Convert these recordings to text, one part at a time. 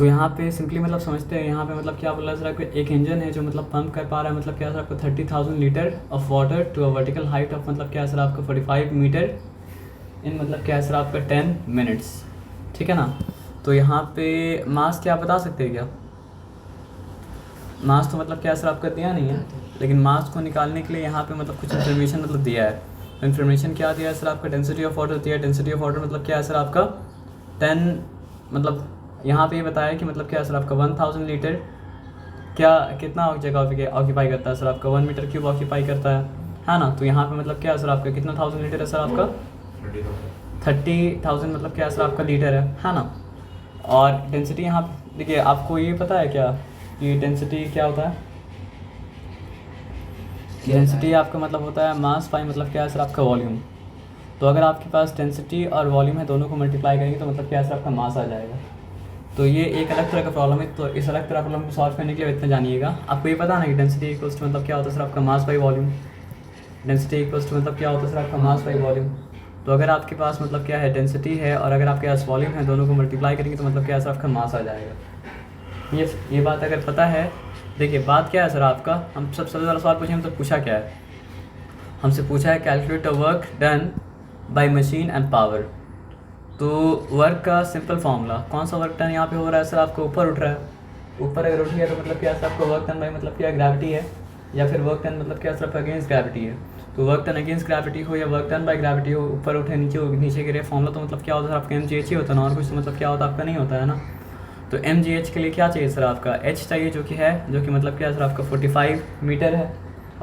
तो यहाँ पे सिंपली मतलब समझते हैं, यहाँ पे मतलब क्या बोला सर आपको, एक इंजन है जो मतलब पंप कर पा रहा है मतलब क्या सर आपको 30,000 litre of water to a vertical height of मतलब क्या सर आपको 45 मीटर इन मतलब क्या सर आपका 10 मिनट्स, ठीक है ना। तो यहाँ पे मास क्या बता सकते हैं क्या? मास तो मतलब क्या सर आपका दिया नहीं है, लेकिन मास को निकालने के लिए यहाँ पे मतलब कुछ इन्फॉर्मेशन मतलब दिया है। तो इन्फॉर्मेशन क्या दिया है सर आपका, डेंसिटी ऑफ वाटर दिया है। डेंसिटी ऑफ वाटर मतलब क्या है सर आपका 10, मतलब यहाँ पे ये बताया कि मतलब क्या है सर आपका 1000 लीटर क्या कितना जगह ऑक्यूपाई करता है सर आपका 1 मीटर क्यूब ऑक्यूपाई करता है ना। तो यहाँ पे मतलब क्या है सर आपका कितना 1000 लीटर है सर आपका 30,000 मतलब क्या है सर आपका लीटर है ना। और डेंसिटी यहाँ देखिए, आपको ये पता है क्या कि डेंसिटी क्या होता है? डेंसिटी आपका मतलब होता है मास बाई मतलब क्या है सर आपका वॉल्यूम। तो अगर आपके पास डेंसिटी और वॉल्यूम है, दोनों को मल्टीप्लाई करेंगे तो मतलब क्या है सर आपका मास आ जाएगा। तो ये एक अलग तरह का प्रॉब्लम है। तो इस अलग तरह प्रॉब्लम को सॉल्व करने के लिए इतना जानिएगा, आपको ये पता ना कि डेंसिटी इक्वल्स टू मतलब क्या होता है सर आपका mass by volume. Density equals to मतलब क्या होता है सर आपका मास बाई वॉल्यूम। तो अगर आपके पास मतलब क्या है डेंसिटी है और अगर आपके पास वॉल्यूम है, दोनों को मल्टीप्लाई करेंगे तो मतलब क्या है सर आपका मास आ जाएगा। ये बात अगर पता है, देखिए बात क्या है सर आपका, हम सबसे ज़्यादा सवाल पूछे, हम तो पूछा क्या है, हमसे पूछा है calculate a work done by machine and power. तो वर्क का सिंपल फार्मूला, कौन सा वर्क डन यहाँ पे हो रहा है सर आपको, ऊपर उठ रहा है। ऊपर अगर उठ गया तो मतलब क्या सर आपको वर्क डन बाय मतलब क्या ग्रेविटी है, या फिर वर्क डन मतलब क्या सर अगेंस्ट ग्रेविटी है। तो वर्क डन अगेंस्ट ग्रेविटी हो या वर्क डन बाय ग्रेविटी हो, ऊपर उठे नीचे हो नीचे गिरे, फार्मूला तो मतलब क्या होता है आपका MGH ही होता है ना, और कुछ तो मतलब क्या होता है आपका नहीं होता है ना। तो MGH के लिए क्या चाहिए सर आपका, H चाहिए, जो कि मतलब क्या सर आपका 45 मीटर है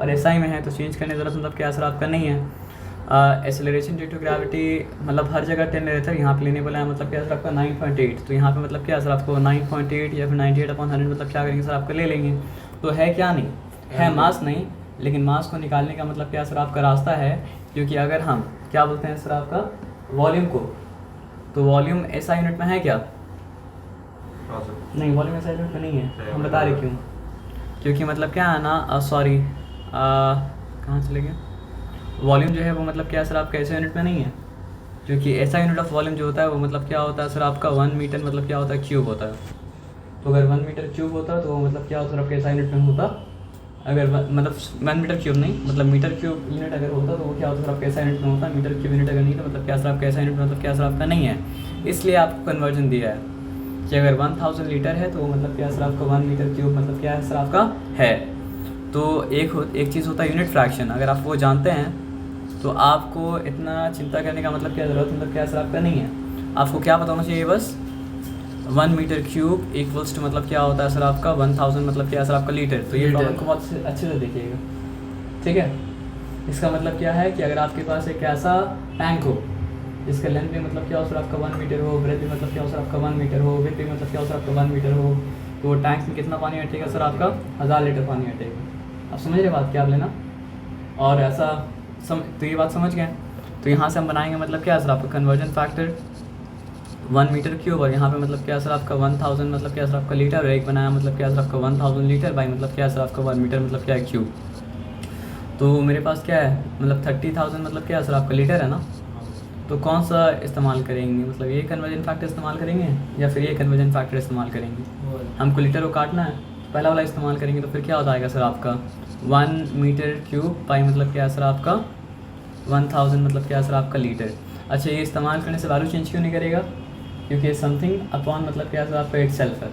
और SI में है, तो चेंज करने की ज़रूरत मतलब क्या सर आपका नहीं है। एक्सेलरेशन ड्यू टू ग्रेविटी मतलब हर जगह 10 रहता है, यहाँ पे लेने बोला है मतलब क्या सर आपका 9.8। तो यहाँ पे मतलब क्या सर आपको 9.8 या फिर 98/100 मतलब क्या करेंगे सर आपका ले लेंगे। तो है क्या नहीं है, मास नहीं, लेकिन मास को निकालने का मतलब क्या सर आपका रास्ता है, क्योंकि अगर हम क्या बोलते हैं सर आपका वॉल्यूम को, तो वॉल्यूम SI यूनिट में है क्या? नहीं, वॉल्यूम SI यूनिट में नहीं है। हम बता रहे क्यों, क्योंकि मतलब क्या है ना, सॉरी कहाँ चले गए, वॉल्यूम जो है वो मतलब क्या सर आपका SI यूनिट में नहीं है, क्योंकि SI यूनिट ऑफ वॉल्यूम जो होता है वो मतलब क्या होता है सर आपका 1 मीटर मतलब क्या होता है क्यूब होता है। तो अगर 1 मीटर क्यूब होता तो वो मतलब क्या होता है आपके SI यूनिट में होता, अगर मतलब 1 मीटर क्यूब नहीं मतलब मीटर क्यूब यूनिट अगर होता तो वो क्या होता सर आपका SI यूनिट में होता, मीटर क्यूब यूनिट अगर नहीं तो मतलब क्या सर आपका SI यूनिट मतलब क्या सर आपका नहीं है। इसलिए आपको कन्वर्जन दिया है कि अगर 1000 लीटर है तो मतलब क्या सर आपका 1 मीटर क्यूब मतलब क्या है सर आपका है। तो एक चीज़ होता है यूनिट फ्रैक्शन, अगर आप वो जानते हैं तो आपको इतना चिंता करने का मतलब क्या ज़रूरत मतलब क्या सर आपका नहीं है। आपको क्या पता होना चाहिए बस, 1 मीटर क्यूब इक्वल्स टू मतलब क्या होता है सर आपका 1000 मतलब क्या सर आपका लीटर। तो ये प्रॉब्लम को बहुत अच्छे से देखिएगा, ठीक है। इसका मतलब क्या है कि अगर आपके पास एक ऐसा टैंक हो जिसका लेंथ भी मतलब क्या हो सर आपका 1 मीटर हो, ब्रेथ भी मतलब क्या हो सर आपका 1 मीटर हो, विड्थ भी मतलब क्या हो सर आपका 1 मीटर हो, तो वो टैंक में कितना पानी हटेगा सर आपका 1000 लीटर पानी हटेगा। आप समझ रहे बात क्या आप लेना, और ऐसा तो ये बात समझ गए। तो यहाँ से हम बनाएंगे मतलब क्या सर आपका कन्वर्जन फैक्टर 1 मीटर क्यूब, और यहाँ पे मतलब क्या सर आपका 1000 मतलब क्या सर आपका लीटर, और एक बनाया मतलब क्या सर आपका 1000 लीटर बाई मतलब क्या सर आपका 1 मीटर मतलब क्या है क्यूब। तो मेरे पास क्या है मतलब 30,000 मतलब क्या सर आपका लीटर है ना। तो कौन सा इस्तेमाल करेंगे, मतलब ये कन्वर्जन फैक्टर इस्तेमाल करेंगे या फिर ये कन्वर्जन फैक्टर इस्तेमाल करेंगे। हमको लीटर को काटना है, तो पहला वाला इस्तेमाल करेंगे तो फिर क्या हो जाएगा सर आपका 1 मीटर क्यूब बाई मतलब क्या सर आपका 1000 मतलब क्या सर आपका लीटर। अच्छा, ये इस्तेमाल करने से वैल्यू चेंज क्यों नहीं करेगा, क्योंकि समथिंग अपॉन मतलब क्या सर आपका इट सेल्फ है,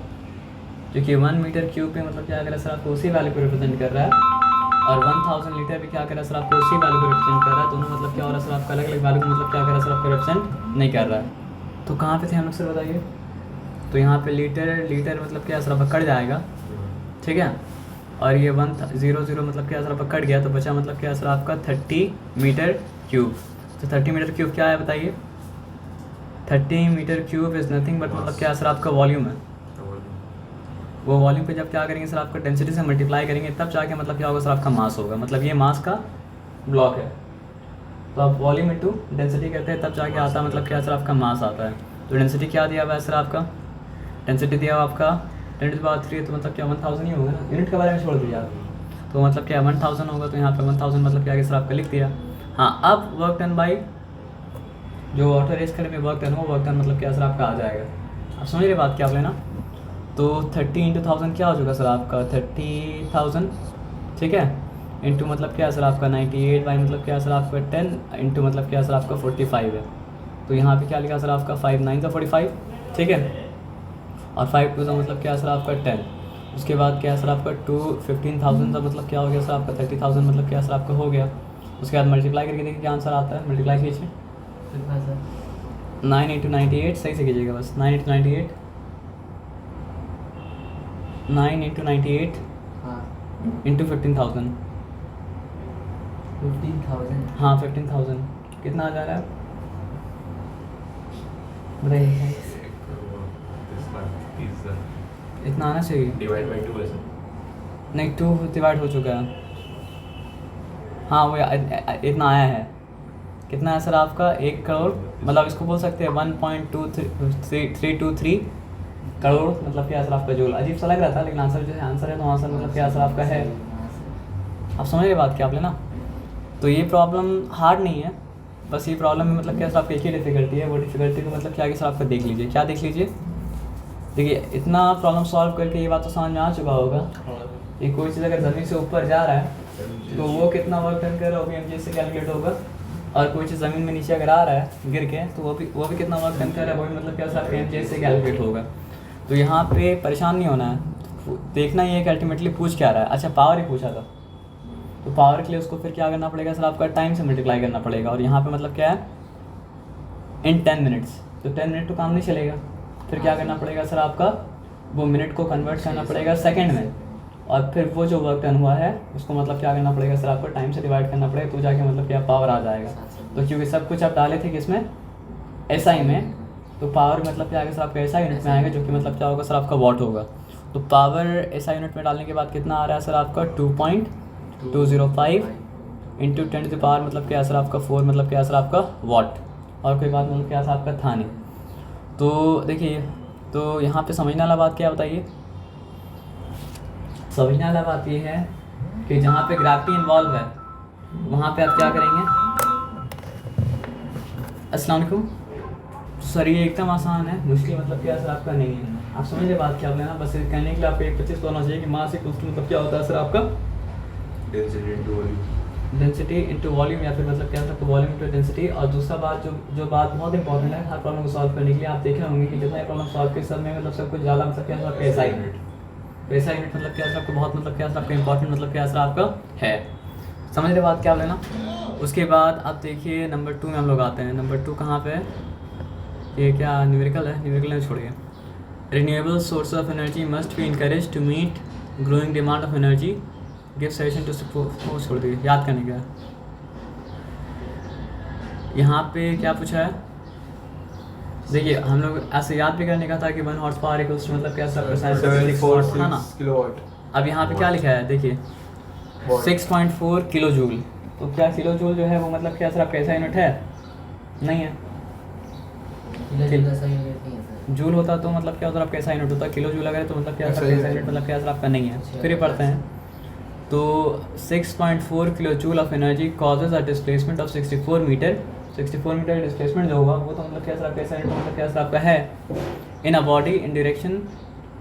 क्योंकि 1 मीटर क्यूब पे मतलब क्या करें सर आपको उसी वैल्यू को रिप्रेजेंट कर रहा है, और 1000 लीटर भी क्या कर रहा है सर आपको उसी वैल्यू को रिप्रेजेंट कर रहा है। दोनों मतलब क्या हो रहा है सर आपका अलग अलग वैल्यू को मतलब क्या कर रहा है सर आपको रिप्रेजेंट नहीं कर रहा है। तो कहाँ पे थे हम लोग सर बताइए, तो यहाँ पे लीटर मतलब क्या सर आपका कट जाएगा, ठीक है। और ये 100 मतलब क्या सर आपका कट गया, तो बचा मतलब क्या सर आपका 30 मीटर क्यूब। तो 30 मीटर क्यूब क्या है बताइए, 30 metre cube is nothing but मतलब क्या सर आपका वॉल्यूम है। वो वॉल्यूम पे जब क्या करेंगे सर आपका डेंसिटी से मल्टीप्लाई करेंगे तब जाके मतलब क्या होगा सर आपका मास होगा, मतलब ये मास का ब्लॉक है। तो आप वॉल्यूम इंटू डेंसिटी करते हैं तब जाके आता है मतलब क्या सर आपका मास आता है। तो डेंसिटी क्या दिया हुआ है सर आपका, डेंसिटी दिया हुआ आपका 10⁻³ तो मतलब क्या 1000 ही होगा ना, यूनिट के बारे में छोड़ दीजिए आप। तो मतलब क्या 1000 होगा, तो यहाँ पे 1000 मतलब क्या सर आपका लिख दिया। हाँ, अब वर्क डन बाई जो वाटर रेस करने में वर्क डन हो, वर्क डन मतलब क्या सर आपका आ जाएगा। आप समझ रहे बात क्या आप लेना। तो 30 × 1000 क्या हो चुका सर आपका 30,000, ठीक है, इंटू मतलब क्या है सर आपका 98 बाई मतलब क्या है सर आपका 10 इंटू मतलब क्या है सर आपका 45 है। तो यहाँ पे क्या लिखा सर आपका 5 9 का 45, ठीक है, और 5 2 का मतलब क्या है सर आपका 10। उसके बाद क्या है सर आपका 2 15,000 का मतलब क्या हो गया सर आपका 30,000 मतलब क्या है सर आपका हो गया। उसके बाद मल्टीप्लाई करके देखिए क्या आंसर आता है, मल्टीप्लाई कीजिए 9 × 98, सही से कीजिएगा बस, 9 × 98, 9 × 98 इंटू 15,000, 15,000। हाँ 15,000 कितना आ जा रहा है बताइए, इतना आना चाहिए, डिवाइड बाई 2 है सर। नहीं 2 डिवाइड हो चुका है, हाँ वो इतना आया है। कितना है सर आपका 1 करोड़, मतलब इसको बोल सकते हैं 1.2323 करोड़ मतलब क्या है सर आपका जूल। अजीब सा लग रहा था लेकिन आंसर जो है आंसर है, तो आंसर मतलब क्या है सर आपका है। आप समझ रहे बात क्या आप लेना। तो ये प्रॉब्लम हार्ड नहीं है, बस ये प्रॉब्लम में मतलब क्या सर आपकी एक ही डिफ़िकल्टी है, वो डिफ़िकल्टी को मतलब क्या कि सर आपका देख लीजिए, क्या देख लीजिए। देखिए इतना प्रॉब्लम सॉल्व करके ये बात तो समझ में आ चुका होगा कि कोई चीज़ अगर ज़मीन से ऊपर जा रहा है तो वो कितना वर्क डन कर रहा है वो भी एम से कैलकुलेट होगा, और कोई चीज़ ज़मीन में नीचे अगर आ रहा है गिर के तो वो भी कितना वर्क डन कर रहा है वो भी मतलब क्या सर आपका एम से कैलकुलेट होगा। तो यहाँ पे परेशान नहीं होना है, देखना ये है कि अल्टीमेटली पूछ क्या रहा है। अच्छा पावर ही पूछा था, तो पावर के लिए उसको फिर क्या करना पड़ेगा सर आपका टाइम से मल्टीप्लाई करना पड़ेगा, और यहाँ पे मतलब क्या है इन 10 मिनट्स, तो 10 मिनट तो काम नहीं चलेगा, फिर क्या करना पड़ेगा सर आपका वो मिनट को कन्वर्ट करना पड़ेगा सेकंड में, और फिर वो जो वर्क डन हुआ है उसको मतलब क्या करना पड़ेगा सर आपको टाइम से डिवाइड करना पड़ेगा, तो जाके मतलब क्या पावर आ जाएगा। तो क्योंकि सब कुछ आप डाले थे किसमें SI में, तो पावर मतलब क्या आएगा सर आपका SI यूनिट में आएगा, जो कि मतलब क्या होगा सर आपका वॉट होगा। तो पावर SI यूनिट में डालने के बाद कितना आ रहा है सर आपका 2.205 इंटू 10 टू पावर मतलब क्या है सर आपका 4 मतलब क्या है सर आपका वॉट, और कोई बात मतलब क्या सर आपका था नहीं। तो देखिए तो यहाँ पे समझने वाला बात क्या बताइए, समझने वाला बात ये है कि जहाँ पे ग्रेविटी इन्वॉल्व है वहाँ पे आप क्या करेंगे। अस्सलाम वालेकुम सर, ये एकदम आसान है, मुश्किल मतलब क्या सर आपका नहीं है, आप समझ रहे बात क्या आप लेना। बस कहने के लिए आपको एक 25 होना चाहिए कि मास इक्वल टू मतलब क्या होता है सर आपका डेंसिटी इंटू वॉल्यूम, या फिर मतलब क्या है आपका वॉल्यूम इंटू डेंसिटी। और दूसरा बात जो बात बहुत इंपॉर्टेंट है हर प्रॉब्लम को सॉल्व करने के लिए, आप देखे होंगे कि जितना प्रॉब्लम सॉल्व के सब में मतलब सब कुछ ज़्यादा मतलब क्या आपका SI यूनिट, SI यूनिट मतलब क्या आपका बहुत मतलब क्या आपका इंपॉर्टेंट मतलब क्या सर आपका है। समझ रहे बात क्या आप लेना। उसके बाद आप देखिए नंबर 2 में हम लोग आते हैं। नंबर 2 कहाँ पे है, ये क्या न्यूमेरिकल है, न्यूमेरिकल में छोड़िए। Renewable source of energy must be encourage to meet growing demand of energy, give suggestion to वो छोड़ दिए, याद करने का। यहाँ पे क्या पूछा है, देखिए हम लोग ऐसे याद भी करने का था कि 1 हॉर्स पावर इक्वल्स मतलब क्या सब था ना। अब यहाँ पे क्या लिखा है देखिए 6.4 किलो जूल, तो क्या किलो जूल जो है वो मतलब क्या सर आपका ऐसा यूनिट है नहीं है, जूल होता तो मतलब क्या होता आपका ऐसा यूनिट होता, किलो जूल अगर तो मतलब क्या सर ऐसा यूनिट मतलब क्या सर आपका नहीं है। फिर ये पढ़ते हैं तो 6.4 kilo joule of energy causes a displacement of 64 metre. 64 metre displacement जो होगा वो तो मतलब क्या सर आपका ऐसा यूनिट मतलब क्या सर आपका है in a body in direction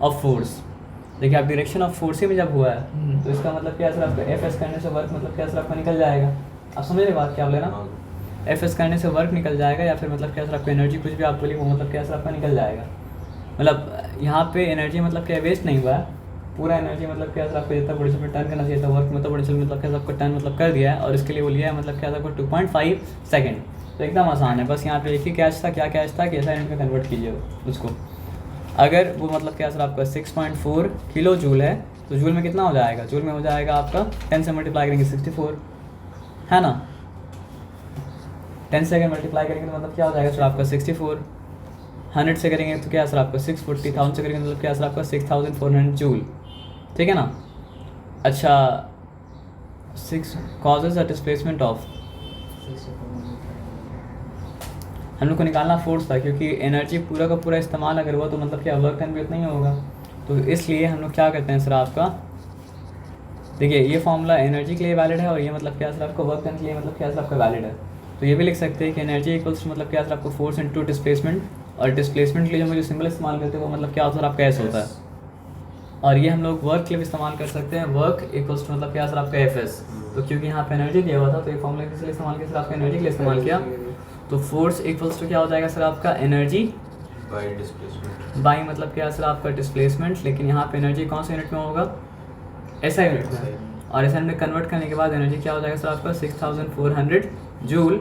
of force. देखिए आप डायरेक्शन ऑफ फोर्स ही में जब हुआ है तो इसका मतलब क्या सर आपका FS करने से वर्क मतलब क्या सर आपका निकल जाएगा। आप समझ रहे बात क्या आप लेना, FS करने से वर्क निकल जाएगा, या फिर मतलब क्या सर आपका एनर्जी कुछ भी आप बोलिए वो मतलब क्या सर आपका निकल जाएगा। मतलब यहाँ पे एनर्जी मतलब क्या वेस्ट नहीं हुआ है, पूरा एनर्जी मतलब क्या सर आपको जितना पोटेंशियल में टर्न करना चाहिए था वर्क में तो पोटेंशियल मतलब क्या आपको टर्न मतलब कर दिया है, और इसके लिए वो लिया है मतलब क्या था आपको 2.5 सेकेंड। तो एकदम आसान है, बस यहाँ पे एक ही कैच था, क्या कैच था कि ऐसा यूनिट में कन्वर्ट कीजिए उसको। अगर वो मतलब क्या सर आपका 6.4 किलो जूल है तो जूल में कितना हो जाएगा, जूल में हो जाएगा आपका 10 से मल्टीप्लाई करेंगे 64 है ना, 10 से अगर मल्टीप्लाई करेंगे तो मतलब क्या हो जाएगा सर आपका 64, 100 से करेंगे तो क्या सर आपका 640, 1000 से करेंगे तो मतलब क्या सर आपका 6400 जूल, ठीक है ना। अच्छा 6 कॉजेज अ डिस्प्लेसमेंट ऑफ, हम लोग को निकालना फोर्स था क्योंकि एनर्जी पूरा का पूरा इस्तेमाल अगर हुआ तो मतलब क्या वर्क डन भी उतना ही होगा, तो इसलिए हम लोग क्या करते हैं सर आपका देखिए ये फॉर्मूला एनर्जी के लिए वैलिड है और ये मतलब क्या सर आपको वर्क डन के लिए मतलब क्या सर आपका वैलिड है। तो ये भी लिख सकते हैं कि एनर्जी इक्वल्स मतलब क्या सर आपको फोर्स इनटू डिस्प्लेसमेंट, और डिस्प्लेसमेंट के लिए जो मुझे सिंबल इस्तेमाल करते हैं वो मतलब क्या होता है आपका एस होता है, और ये हम लोग वर्क के लिए भी इस्तेमाल कर सकते हैं। वर्क इक्वल्स टू मतलब क्या सर आपका एफ एस। तो क्योंकि यहाँ पे एनर्जी दिया हुआ था तो ये फॉर्मूला किस लिए इस्तेमाल किया सर, आपका एनर्जी के लिए इस्तेमाल किया। तो फोर्स इक्वल्स टू क्या हो जाएगा सर आपका एनर्जी बाय डिस्प्लेसमेंट। बाई मतलब क्या सर आपका डिस्प्लेसमेंट। लेकिन यहाँ पे एनर्जी कौन सा यूनिट में होगा, एसआई यूनिट में। और एसआई में कन्वर्ट करने के बाद एनर्जी क्या हो जाएगा सर आपका 6400 जूल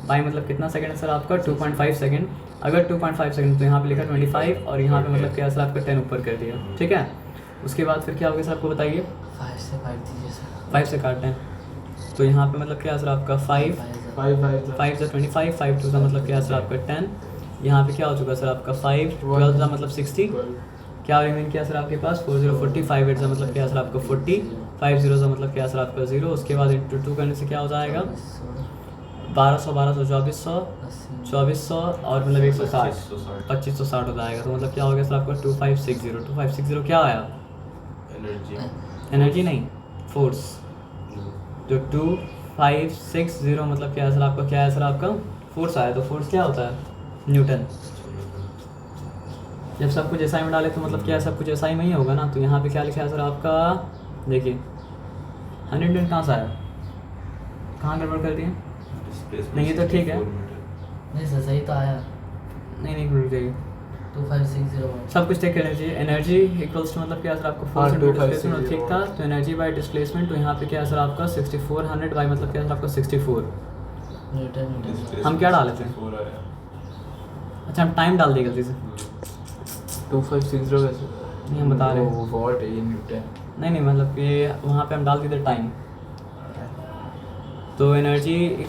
बाई मतलब कितना सेकंड है सर आपका 2.5 सेकंड। अगर 2.5 सेकंड तो यहाँ पे लिखा 25 और यहाँ पे मतलब क्या सर आपका 10 ऊपर कर दिया, ठीक है। उसके बाद फिर क्या होगा सर आपको बताइए, 5 से 5 दीजिए सर। 5 से काटते हैं तो यहाँ पे मतलब क्या सर आपका 5 5 25 5 2 मतलब क्या सर आपका 10। यहाँ पे क्या हो चुका सर आपका 5 12 का मतलब 60। क्या रिमेन किया सर आपके पास 4040 5 8 का मतलब क्या सर आपका 40 5 0 का मतलब क्या सर आपका 0। उसके बाद इंटू 2 करने से क्या हो जाएगा 1200 2400 2400 और मतलब 160 2560 हो जाएगा। तो मतलब क्या हो गया सर आपका 2560 क्या आया, एनर्जी नहीं फोर्स। जो 2560 मतलब क्या है सर आपका, क्या है सर आपका फोर्स आया। तो फोर्स क्या होता है, न्यूटन। जब सब कुछ एसआई में डाले तो मतलब क्या है, सब कुछ एसआई में ही होगा ना। तो यहाँ पे क्या लिखा है सर आपका, देखिए 100 न्यूटन कहाँ से आया, कहाँ गड़बड़ कर दिए। नहीं ये तो ठीक है, नहीं सर सही तो आया। नहीं रुक जाइए, 2560 सब कुछ चेक करना चाहिए। एनर्जी इक्वल्स टू मतलब क्या है सर आपको फोर्स इनटू डिस्प्लेसमेंट, ठीक था। तो एनर्जी बाय डिस्प्लेसमेंट, तो यहाँ पे क्या है सर आपका 6400 बाय मतलब क्या है सर आपका 64। न्यूटन। हम क्या डाले थे, अच्छा हम टाइम डाल दिए गलती से। 2560 वैसे नहीं हम बता रहे हैं, वो वॉट है ये न्यूटन। नहीं मतलब ये वहाँ पे हम डाल दिए थे टाइम। तो एनर्जी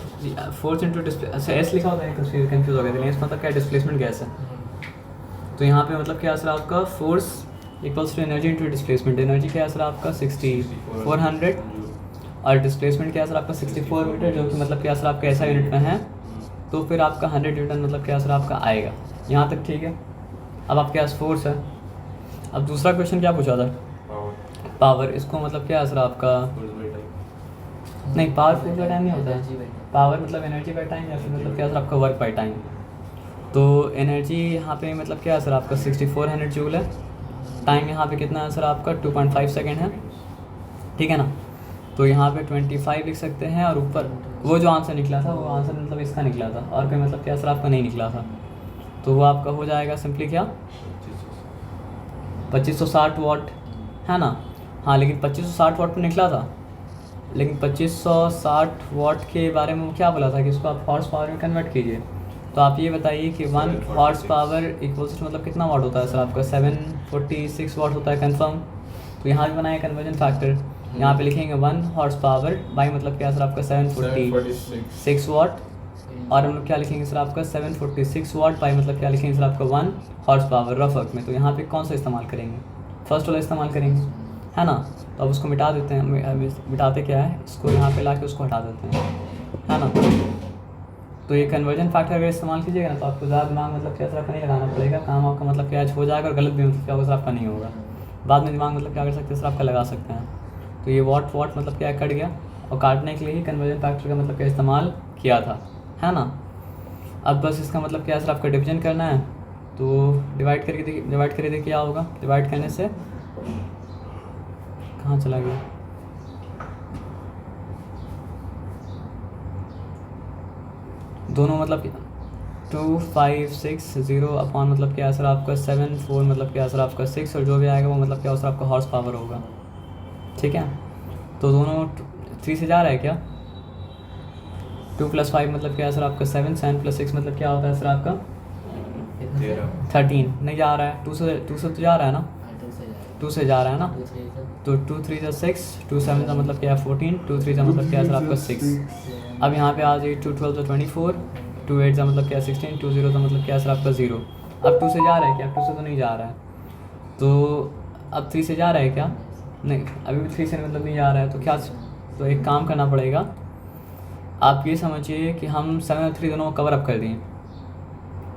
फोर्स इंटू डिस्प्ले, अच्छा एस लिखा होता है तो फिर कंफ्यूज हो गया था। एस मतलब क्या, डिस्प्लेसमेंट गैस है। तो यहाँ पे मतलब क्या है सर आपका force equals to energy into displacement. Energy क्या है सर आपका 6400 और डिस्प्लेसमेंट क्या है सर आपका 64 मीटर, जो कि मतलब क्या है सर आपका ऐसा यूनिट में है। तो फिर आपका 100 न्यूटन मतलब क्या है सर आपका आएगा। यहाँ तक ठीक है। अब आपके पास फोर्स है। अब दूसरा क्वेश्चन क्या पूछा था, पावर। इसको मतलब क्या है सर आपका, नहीं पावर फोर्स बाय टाइम नहीं होता है, पावर मतलब एनर्जी बाय टाइम या फिर मतलब क्या सर आपका वर्क बाय टाइम। तो एनर्जी यहाँ पे मतलब क्या है सर आपका 6400 जूल है। टाइम यहाँ पे कितना है सर आपका 2.5 सेकेंड है, ठीक है ना। तो यहाँ पे 25 लिख सकते हैं और ऊपर वो जो आंसर निकला था वो आंसर मतलब इसका निकला था और कोई मतलब क्या सर आपका नहीं निकला था। तो वो आपका हो जाएगा सिंपली क्या 2560 वाट है ना। हाँ लेकिन 2560 वाट पर निकला था, लेकिन 2560 वाट के बारे में वो क्या बोला था कि इसको आप हॉर्स पावर में कन्वर्ट कीजिए। तो आप ये बताइए कि 1 हॉर्स पावर इक्वल्स टू मतलब कितना वाट होता है सर आपका 746 वाट होता है कंफर्म। तो यहाँ भी बनाए कन्वर्जन फैक्टर, यहाँ पे लिखेंगे 1 हॉर्स पावर बाई मतलब क्या सर आपका 746 वाट। और हम लोग क्या लिखेंगे सर आपका 746 वाट बाई मतलब क्या लिखेंगे सर आपका 1 हॉर्स पावर रफ वर्क में। तो यहाँ पे कौन सा इस्तेमाल करेंगे, फर्स्ट वाला इस्तेमाल करेंगे है ना। तो अब उसको मिटा देते हैं, मिटाते क्या है, इसको यहाँ पे ला के उसको हटा देते हैं है ना। तो ये कन्वर्जन फैक्टर अगर इस्तेमाल कीजिएगा ना तो आपको ज़्यादा दिमाग मतलब क्या सर आपका नहीं लगाना पड़ेगा, काम आपका मतलब क्या हो जाएगा और गलत भी मतलब क्या होगा सर आपका नहीं होगा। बाद में दिमाग मतलब क्या कर सकते हैं सर आपका लगा सकते हैं। तो ये वाट मतलब क्या कट गया और काटने के लिए ही कन्वर्जन फैक्टर का मतलब क्या इस्तेमाल किया था है ना। अब बस इसका मतलब क्या सर आपका डिवीजन करना है। तो डिवाइड करके देखिए क्या होगा, डिवाइड करने से कहाँ चला गया, दोनों मतलब 2560 अपॉन मतलब क्या सर आपका 74 मतलब क्या सर आपका 6 और जो भी आएगा वो मतलब क्या सर आपका हॉर्स पावर होगा, ठीक है। तो दोनों 3 से जा रहा है क्या, 2 + 5 मतलब क्या है सर आपका 7 7 + 6 मतलब क्या होता है सर आपका 13 नहीं जा रहा है, 2 से तो जा रहा है ना, 2 से जा रहा है ना। तो 2 3 = 6, 2 7 का मतलब क्या है 14, 2 3 का मतलब क्या है सर आपका 6। अब यहाँ पे आ जाइए 2 12 = 24, 2 8 का मतलब क्या है 16, 2 0 का मतलब क्या है सर आपका 0। अब 2 से जा रहा है क्या, 2 से तो नहीं जा रहा है। तो अब 3 से जा रहा है क्या, नहीं अभी भी 3 से मतलब नहीं जा रहा है। तो क्या, तो एक काम करना पड़ेगा, आप ये समझिए कि हम 7 और 3 दोनों को कवर अप कर दिए,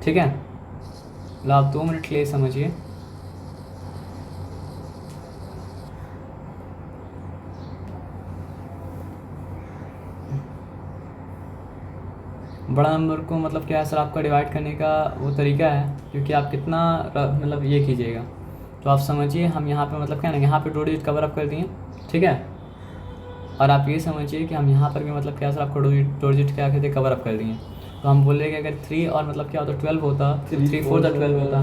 ठीक है। मतलब आप 2 मिनट के लिए समझिए। बड़ा नंबर को मतलब क्या है सर आपका डिवाइड करने का वो तरीका है, क्योंकि आप कितना मतलब ये कीजिएगा, तो आप समझिए हम यहाँ पे मतलब क्या ना यहाँ पे 2 डिजिट कवर अप कर दिए, ठीक है। और आप ये समझिए कि हम यहाँ पर भी मतलब क्या सर आपको 2 डिजिट क्या कहते हैं कवर अप कर दिए। तो हम बोल रहे हैं कि अगर 3 और मतलब क्या होता 12 होता, 3 4 12 होता,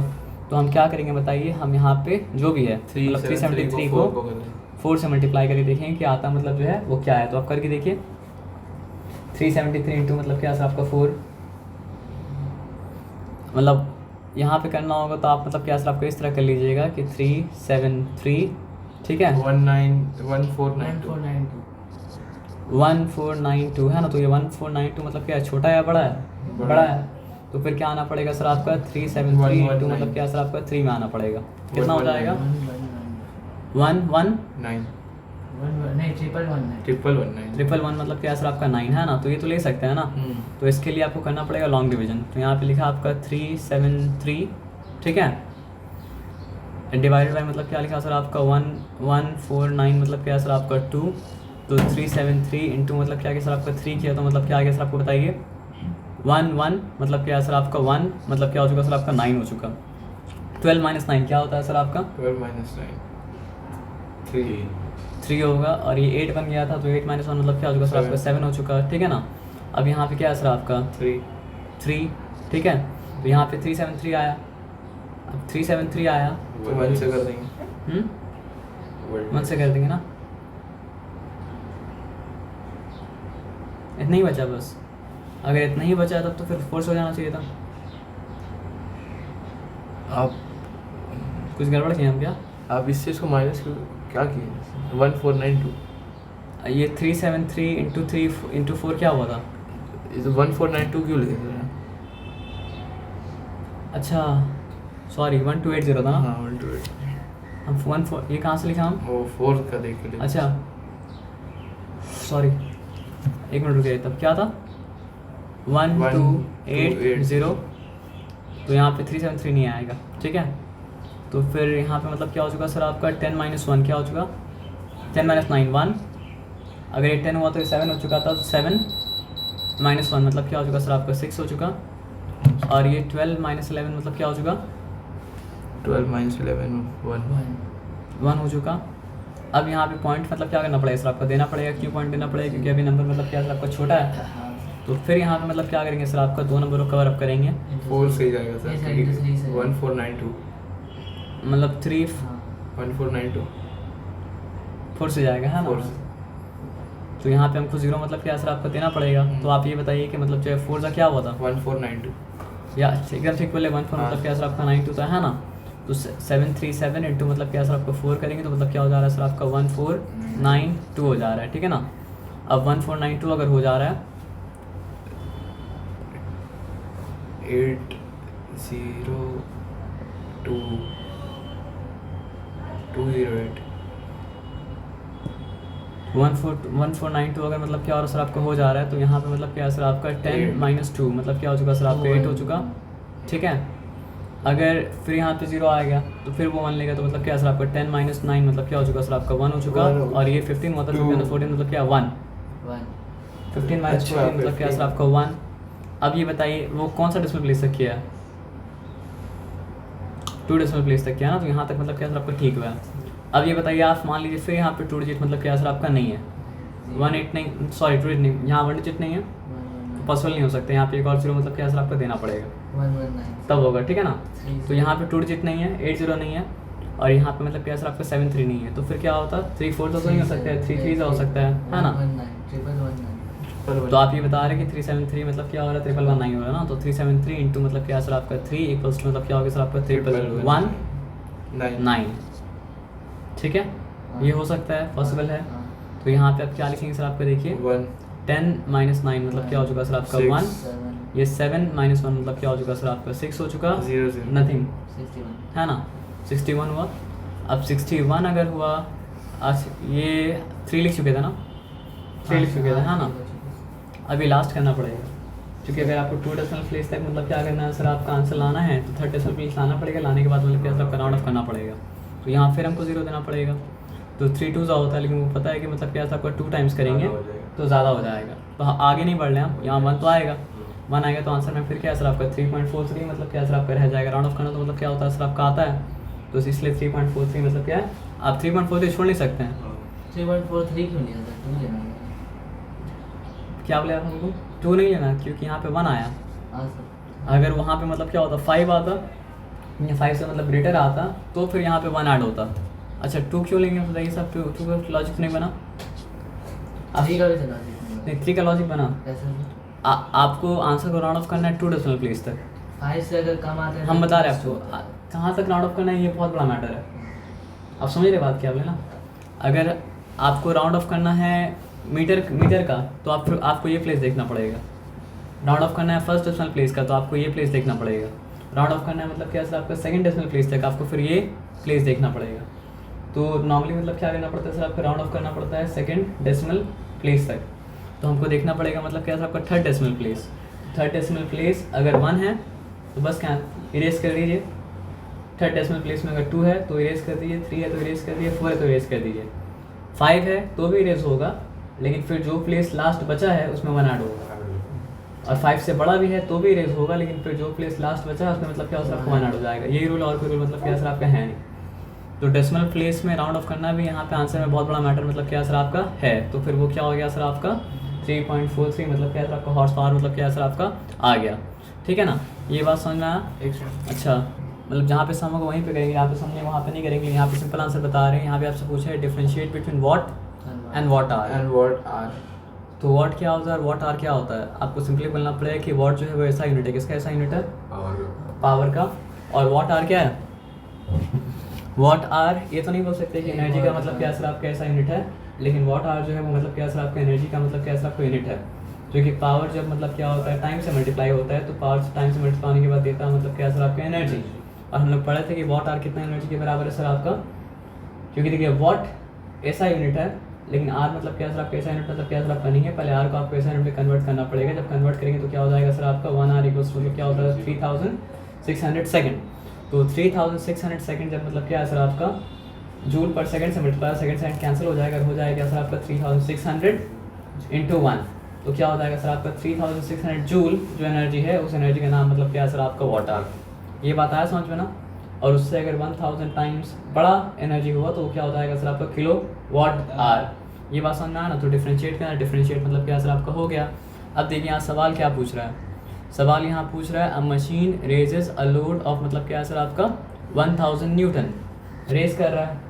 तो हम क्या करेंगे बताइए, हम यहाँ पे जो भी है मतलब 373 को 4 से मल्टीप्लाई करके देखेंगे कि आता मतलब जो है वो क्या है। तो आप करके देखिए 373 इंटू मतलब क्या सर आपका 4, मतलब यहाँ पे करना होगा तो आप मतलब क्या सर आपको इस तरह कर लीजिएगा कि 373, ठीक है, 1492 1492 है ना। तो ये 1492 मतलब क्या है, छोटा है या बड़ा है? बड़ा है। तो फिर क्या आना पड़ेगा सर आपका 373 इंटू मतलब क्या सर आपका 3 में आना पड़ेगा, कितना हो जाएगा 119 नहीं ट्रिपल वन मतलब क्या सर आपका 9 है ना। तो ये तो ले सकते हैं ना। तो इसके लिए आपको करना पड़ेगा लॉन्ग डिवीजन। तो यहाँ पे लिखा आपका 373, ठीक है, डिवाइडेड बाय मतलब क्या लिखा सर आपका 1149 मतलब क्या सर आपका 2। तो 373 इंटू मतलब क्या सर आपका 3 किया तो मतलब क्या आ गया सर आपको बताइए 11 मतलब क्या सर आपका 1 मतलब क्या हो चुका सर आपका 9 हो चुका। 12 माइनस 9 क्या होता है सर आपका 12 minus 9 3 होगा। और ये 8 बन गया था तो 8 माइनस 1 मतलब क्या हो चुका सर आपका 7 हो चुका, ठीक है ना। अब यहाँ पे क्या है सर आपका 3, ठीक है। तो यहाँ पे 373 आया, अब 373 आया तो 1 से कर देंगे। 1 से कर देंगे ना, इतना ही बचा बस। अगर इतना ही बचा तब तो फिर 4 से हो जाना चाहिए था। आप कुछ गड़बड़ किया हम क्या? आप इस चीज़ को माइनस क्या किए 1492 ये 373 इंटू 3 इंटू 4 क्या हुआ था? इस 1492 क्यों लिखे थे? अच्छा सॉरी 1280 था ना। हाँ 128 हम 14 ये कहाँ से लिखा हम? वो 4 का देख के लिखे। अच्छा सॉरी एक मिनट रुकिए, तब क्या था 1280। तो यहाँ पे 373 नहीं आएगा, ठीक है। तो फिर यहाँ पे मतलब क्या हो चुका सर आपका 10 माइनस 1 क्या हो चुका 10 माइनस 9 1। अगर ये 10 हुआ तो ये 7 हो चुका था, तो 7 माइनस 1 मतलब क्या हो चुका सर आपका 6 हो चुका। और ये 12 माइनस 11 मतलब क्या हो चुका 12 minus 11 1 1 हो चुका। अब यहाँ पे पॉइंट मतलब क्या करना पड़ेगा सर आपको देना पड़ेगा, क्यों पॉइंट देना पड़ेगा क्योंकि अभी नंबर मतलब क्या सर आपका छोटा है। तो फिर यहाँ पे मतलब क्या करेंगे सर आपका 2 नंबरों कवर अप करेंगे, 4 से ही जाएगा सर ये side से ही सही। 1492 मतलब 3 1492 4 से जाएगा है ना। 4 से तो यहाँ पे हमको 0 मतलब क्या सर आपको देना पड़ेगा। तो आप ये बताइए कि मतलब जो है 4 का क्या हुआ था 1492 या एकदम ठीक बोले 1 4 मतलब क्या सर आपका 92 था है ना। तो 737 इंटू मतलब क्या सर आपको 4 करेंगे तो मतलब क्या हो जा रहा है सर आपका 1492 हो जा रहा है, ठीक है ना। अब 1492 अगर हो जा रहा है 802 1492 अगर मतलब क्या हो रहा है सर आपका हो जा रहा है। तो यहाँ पे मतलब क्या है सर आपका 10 माइनस 2 मतलब क्या हो चुका सर आपका 8 हो चुका, ठीक है। अगर फिर यहाँ पे 0 आएगा तो फिर वो 1 लेगा तो मतलब क्या है सर आपका 10 माइनस 9 मतलब क्या हो चुका सर आपका 1 हो चुका। और ये 15 हुआ था 14 मतलब क्या 1 15 माइनस 14 मतलब क्या सर आपका 1। अब ये बताइए वो कौन सा डेसिमल प्लेस तक किया है 2 डेसिमल प्लेस तक किया ना। तो यहाँ तक मतलब क्या सर आपका ठीक हुआ है। अब ये बताइए आप मान लीजिए फिर यहाँ पे 2 डिजिट मतलब क्या सर आपका नहीं है 18 नहीं सॉरी 2 डिजिट नहीं, यहाँ 1 डिजिट नहीं है पॉसिबल नहीं हो सकता। यहाँ पे एक और 0 मतलब क्या सर आपको देना पड़ेगा 119 तब होगा, ठीक है ना। तो यहाँ पे 2 डिजिट नहीं है 80 नहीं है और यहाँ पे मतलब क्या सर आपका 73 नहीं है। तो फिर क्या होता 3 4 तो नहीं हो सकता है 3 3 हो सकता है ना। 119 तो आप ये बता रहे हैं कि 373 मतलब क्या हो रहा है 111 हो रहा है ना। तो 373 इंटू मतलब क्या सर आपका 3 इक्वल्स टू मतलब क्या होगा सर आपका 3+1 ठीक है। ये हो सकता है पॉसिबल है। तो यहाँ पे आप क्या लिखेंगे सर आपका देखिए 10 माइनस 9 मतलब क्या हो चुका सर आपका 1। ये 7 माइनस 1 मतलब क्या हो चुका सर आपका 6 हो चुका, 0 नथिंग 61 है ना। 61 हुआ। अब 61 अगर हुआ आज ये 3 लिख चुके थे ना 3 लिख चुके थे है ना। अभी लास्ट करना पड़ेगा क्योंकि अगर आपको 2 डेसिमल प्लेस तक मतलब क्या करना है सर आपका आंसर लाना है तो 3rd डेसिमल प्लेस लाना पड़ेगा। लाने के बाद मतलब क्या सर आपका राउंड ऑफ करना पड़ेगा। तो यहाँ फिर हमको 0 देना पड़ेगा। तो 3 2 होता है लेकिन वो पता है कि मतलब क्या सर आपका 2 टाइम्स करेंगे तो ज़्यादा हो जाएगा। तो आगे नहीं बढ़ रहे हैं हम, यहाँ 1 तो आएगा 1 आएगा तो आंसर में फिर क्या है सर आपका 3.43 मतलब क्या सर आपका रह जाएगा। राउंड ऑफ करना तो मतलब क्या होता है सर आपका आता है। तो तो इसलिए 3.43 मतलब क्या है, आप 3.43 छोड़ नहीं सकते हैं। 3.43 क्यों नहीं आता, 2 लेना है। क्या बोले आप हमको, 2 नहीं लेना क्योंकि यहाँ पे 1 आया। हाँ सर। अगर वहाँ पे मतलब क्या होता 5 आता या 5 से मतलब ग्रेटर आता तो फिर यहाँ पे 1 ऐड होता। अच्छा 2 क्यों लेंगे बताइए सब, 2 का लॉजिक नहीं बना। 3 का भी चला सकते नहीं 3 का लॉजिक बना। कैसे? आपको आंसर को राउंड ऑफ करना है 2 डेसिमल प्लेस तक। 5 से अगर कम आते हैं हम बता रहे हैं आपको कहाँ तक राउंड ऑफ करना है, ये बहुत बड़ा मैटर है। आप समझ रहे बात क्या बोले ना। अगर आपको राउंड ऑफ करना है मीटर का तो आपको ये प्लेस देखना पड़ेगा। राउंड ऑफ करना है फर्स्ट डेसिमल प्लेस का तो आपको ये प्लेस देखना पड़ेगा। राउंड ऑफ करना है मतलब क्या सर आपका सेकंड डेसिमल प्लेस तक, आपको फिर ये प्लेस देखना पड़ेगा। तो नॉर्मली मतलब क्या करना पड़ता है सर, आपको राउंड ऑफ करना पड़ता है सेकंड डेसिमल प्लेस तक। तो हमको देखना पड़ेगा मतलब क्या सर आपका third decimal place. Third decimal place अगर 1 है तो बस क्या इरेज कर दीजिए। थर्ड डेसिमल प्लेस में अगर 2 है तो इरेज कर दीजिए, 3 है तो इरेज कर दीजिए, 4 है तो इरेज कर दीजिए, 5 है तो भी इरेज होगा, लेकिन फिर जो प्लेस लास्ट बचा है उसमें 1 ऐड होगा। और 5 से बड़ा भी है तो भी इरेज होगा, लेकिन फिर जो प्लेस लास्ट बचा है उसमें मतलब क्या होगा 1 ऐड हो जाएगा। यही रूल और कोई रूल मतलब क्या सर आपका है नहीं। तो डेसिमल प्लेस में राउंड ऑफ करना भी यहाँ पे आंसर में बहुत बड़ा मैटर मतलब क्या सर आपका है। तो फिर वो क्या हो गया सर आपका 3.43 मतलब क्या सर आपका हॉर्स पावर मतलब क्या सर आपका आ गया। ठीक है ना, ये बात समझ में आया। अच्छा मतलब जहाँ पे सम होगा वहीं पे करेंगे, यहाँ पे समझे वहाँ पे नहीं करेंगे। यहाँ पे सिंपल आंसर बता रहे हैं। यहाँ पे आपसे पूछा है differentiate between watt and watt are. And what are, तो वॉट क्या होता है और वॉट आर क्या होता है। आपको सिंपली बोलना पड़ेगा कि वॉट जो है वो ऐसा यूनिट है, किसका ऐसा यूनिट है, पावर का। और वॉट आर क्या है, वॉट आर ये तो नहीं बोल सकते कि एनर्जी का मतलब क्या सर आपका ऐसा यूनिट है, लेकिन वॉट आर जो है वो मतलब क्या सर आपका एनर्जी का मतलब क्या सर आपका यूनिट है। जो कि पावर जब मतलब क्या होता है टाइम से मल्टीप्लाई होता है, तो पावर से टाइम से मल्टीप्लाई होने के बाद देता है मतलब क्या सर आपका एनर्जी। और हम लोग पढ़े थे कि वॉट आर कितना एनर्जी के बराबर है सर आपका, क्योंकि देखिए वॉट ऐसा यूनिट है, लेकिन आर मतलब क्या सर आपका ऐसा यूनिट मतलब क्या सर आपका नहीं है। पहले आर को आपको ऐसा यूनिट में कन्वर्ट करना पड़ेगा। जब कन्वर्ट करेंगे तो क्या हो जाएगा सर आपका 1 आर इक्वल्स टू क्या होता है 3600 सेकेंड। तो 3600 सेकेंड जब मतलब क्या है सर आपका जूल पर सेकंड से मल्टीप्लाई, सेकंड सेकंड कैंसिल हो जाएगा, हो जाएगा सर आपका 3600 इंटू 1। तो क्या हो जाएगा सर आपका 3600 जूल जो एनर्जी है, उस एनर्जी का नाम मतलब क्या है सर आपका वॉट आर। ये बात आया समझ में ना। और उससे अगर 1000 टाइम्स बड़ा एनर्जी हुआ तो क्या हो जाएगा सर आपका किलो वॉट आर। ये बात समझ में आया ना। तो डिफरेंशिएट करना, डिफरेंशिएट मतलब क्या सर आपका हो गया। अब देखिए यहाँ सवाल क्या पूछ रहा है। सवाल यहाँ पूछ रहा है अ machine raises a load of मतलब क्या है सर आपका 1000 न्यूटन रेज कर रहा है।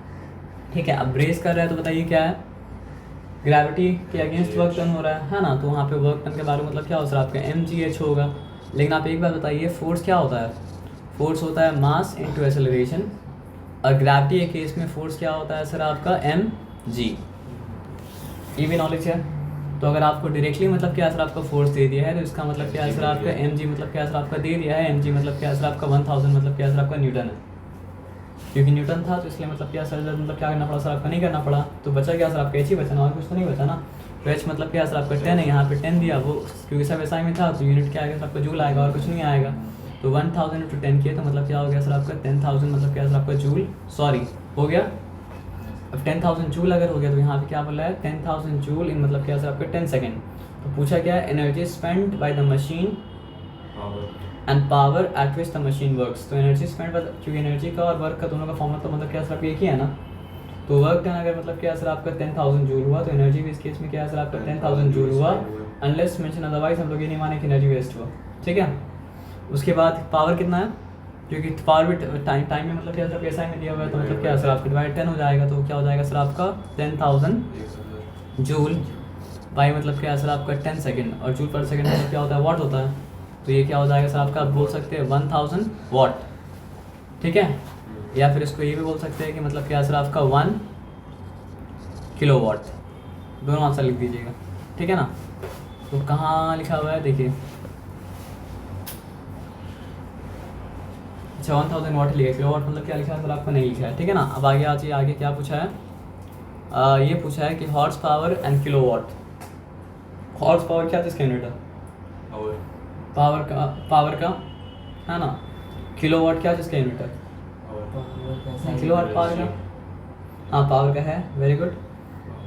ठीक है, अब रेज कर रहा है तो बताइए क्या है, ग्रेविटी के अगेंस्ट वर्क डन हो रहा है ना। तो वहाँ पे वर्क डन के बारे में मतलब क्या हो सर आपका mgh होगा। लेकिन आप एक बात बताइए फोर्स क्या होता है, फोर्स होता है मास इनटू एक्सेलरेशन। और ग्रेविटी के केस में फोर्स क्या होता है सर आपका mg। ये भी नॉलेज है। तो अगर आपको डायरेक्टली मतलब क्या सर आपका फोर्स दे दिया है तो इसका मतलब क्या सर आपका mg मतलब क्या सर आपका दे दिया है। mg मतलब क्या सर आपका 1000 मतलब क्या सर आपका न्यूटन है। क्योंकि न्यूटन था तो इसलिए मतलब क्या सर मतलब क्या करना पड़ा सर आपका नहीं करना पड़ा। तो बचा क्या सर आपका h ही बचा ना, और कुछ तो नहीं बचा ना। तो h मतलब क्या सर आपका 10 है, यहाँ पे 10 दिया वो क्योंकि सब ऐसा ही में था। तो यूनिट क्या आएगा सर आपका जूल आएगा और कुछ नहीं आएगा। तो 1000 इंटू 10 किया तो मतलब क्या हो गया सर आपका 10,000 मतलब क्या सर आपका जूल सॉरी हो गया। अब 10,000 जूल अगर हो गया तो यहाँ पे क्या बोला है 10,000 जूल इन मतलब क्या सर आपका 10 सेकेंड। तो पूछा क्या है energy spend by the machine and power eight which the machine works. तो एनर्जी स्पेंड क्योंकि एनर्जी का और वर्क का दोनों का फॉर्मूला तो मतलब क्या सर आपका एक ही है ना। तो वर्क डन अगर मतलब क्या सर आपका 10,000 जूल हुआ तो एनर्जी भी इस केस में क्या सर आपका 10,000 जूल हुआ। अनलेस मेंशन अदरवाइज हम लोग ये नहीं माने कि एनर्जी वेस्ट हुआ। ठीक है, उसके बाद पावर कितना है, क्योंकि पावर भी टाइम में मतलब क्या सर ऐसा ही में दिया हुआ है। तो मतलब क्या सर आपका डिवाइड 10 हो जाएगा। तो क्या हो जाएगा सर आपका 10,000 जूल बाई मतलब क्या सर आपका 10 सेकेंड। और जूल पर सेकेंड मतलब क्या होता है वॉट होता है। तो ये क्या हो जाएगा सर आपका, आप बोल सकते हैं 1000 वॉट। ठीक है, या फिर इसको ये भी बोल सकते हैं कि मतलब क्या सर आपका 1 किलो वॉट। दोनों आंसर लिख दीजिएगा। ठीक है ना। तो कहाँ लिखा हुआ है देखिए, अच्छा 1000 वॉट लिखा, किलो वॉट मतलब क्या लिखा है सर आपको नहीं लिखा है। ठीक है ना। अब आगे आ जाइए, आगे क्या पूछा है, ये पूछा है कि horse power and kilo watt. Horse power क्या था इसका यूनिट है, पावर का है ना। किलो वॉट क्या जिसका यूनिट है, किलो वाट पावर का, हाँ पावर का है। Very good.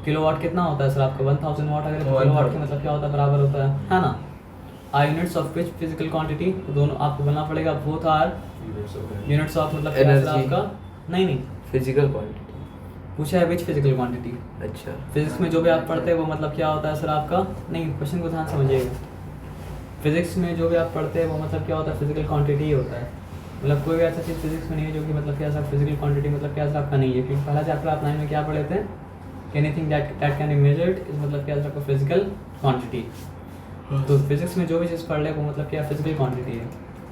किलो वाट कितना होता है सर आपका 1000 वाट। अगर किलो वाट का मतलब क्या होता है बराबर होता है ना। Units of which physical quantity, दोनों आपको बोलना पड़ेगा बोथ आर यूनिट्स ऑफ मतलब क्या सर आपका नहीं नहीं, फिजिकल क्वांटिटी। पूछा है विच फिजिकल क्वांटिटी। अच्छा, फिजिक्स में जो भी आप पढ़ते हैं वो मतलब क्या होता है सर आपका, नहीं क्वेश्चन को ध्यान से समझिएगा। फिजिक्स में जो भी आप पढ़ते हैं वो मतलब क्या होता है, फिजिकल क्वांटिटी ही होता है। मतलब कोई भी ऐसा चीज़ फिजिक्स में नहीं है जो कि मतलब क्या सर फिजिकल क्वांटिटी मतलब क्या सर आपका नहीं है, क्योंकि पहला चैप्टर आप 9 में क्या पढ़े थे, anything that can be measured is मतलब क्या सर आपका फिजिकल क्वांटिटी। तो फिजिक्स में जो भी चीज़ पढ़ ले वो मतलब क्या फिजिकल क्वांटिटी है।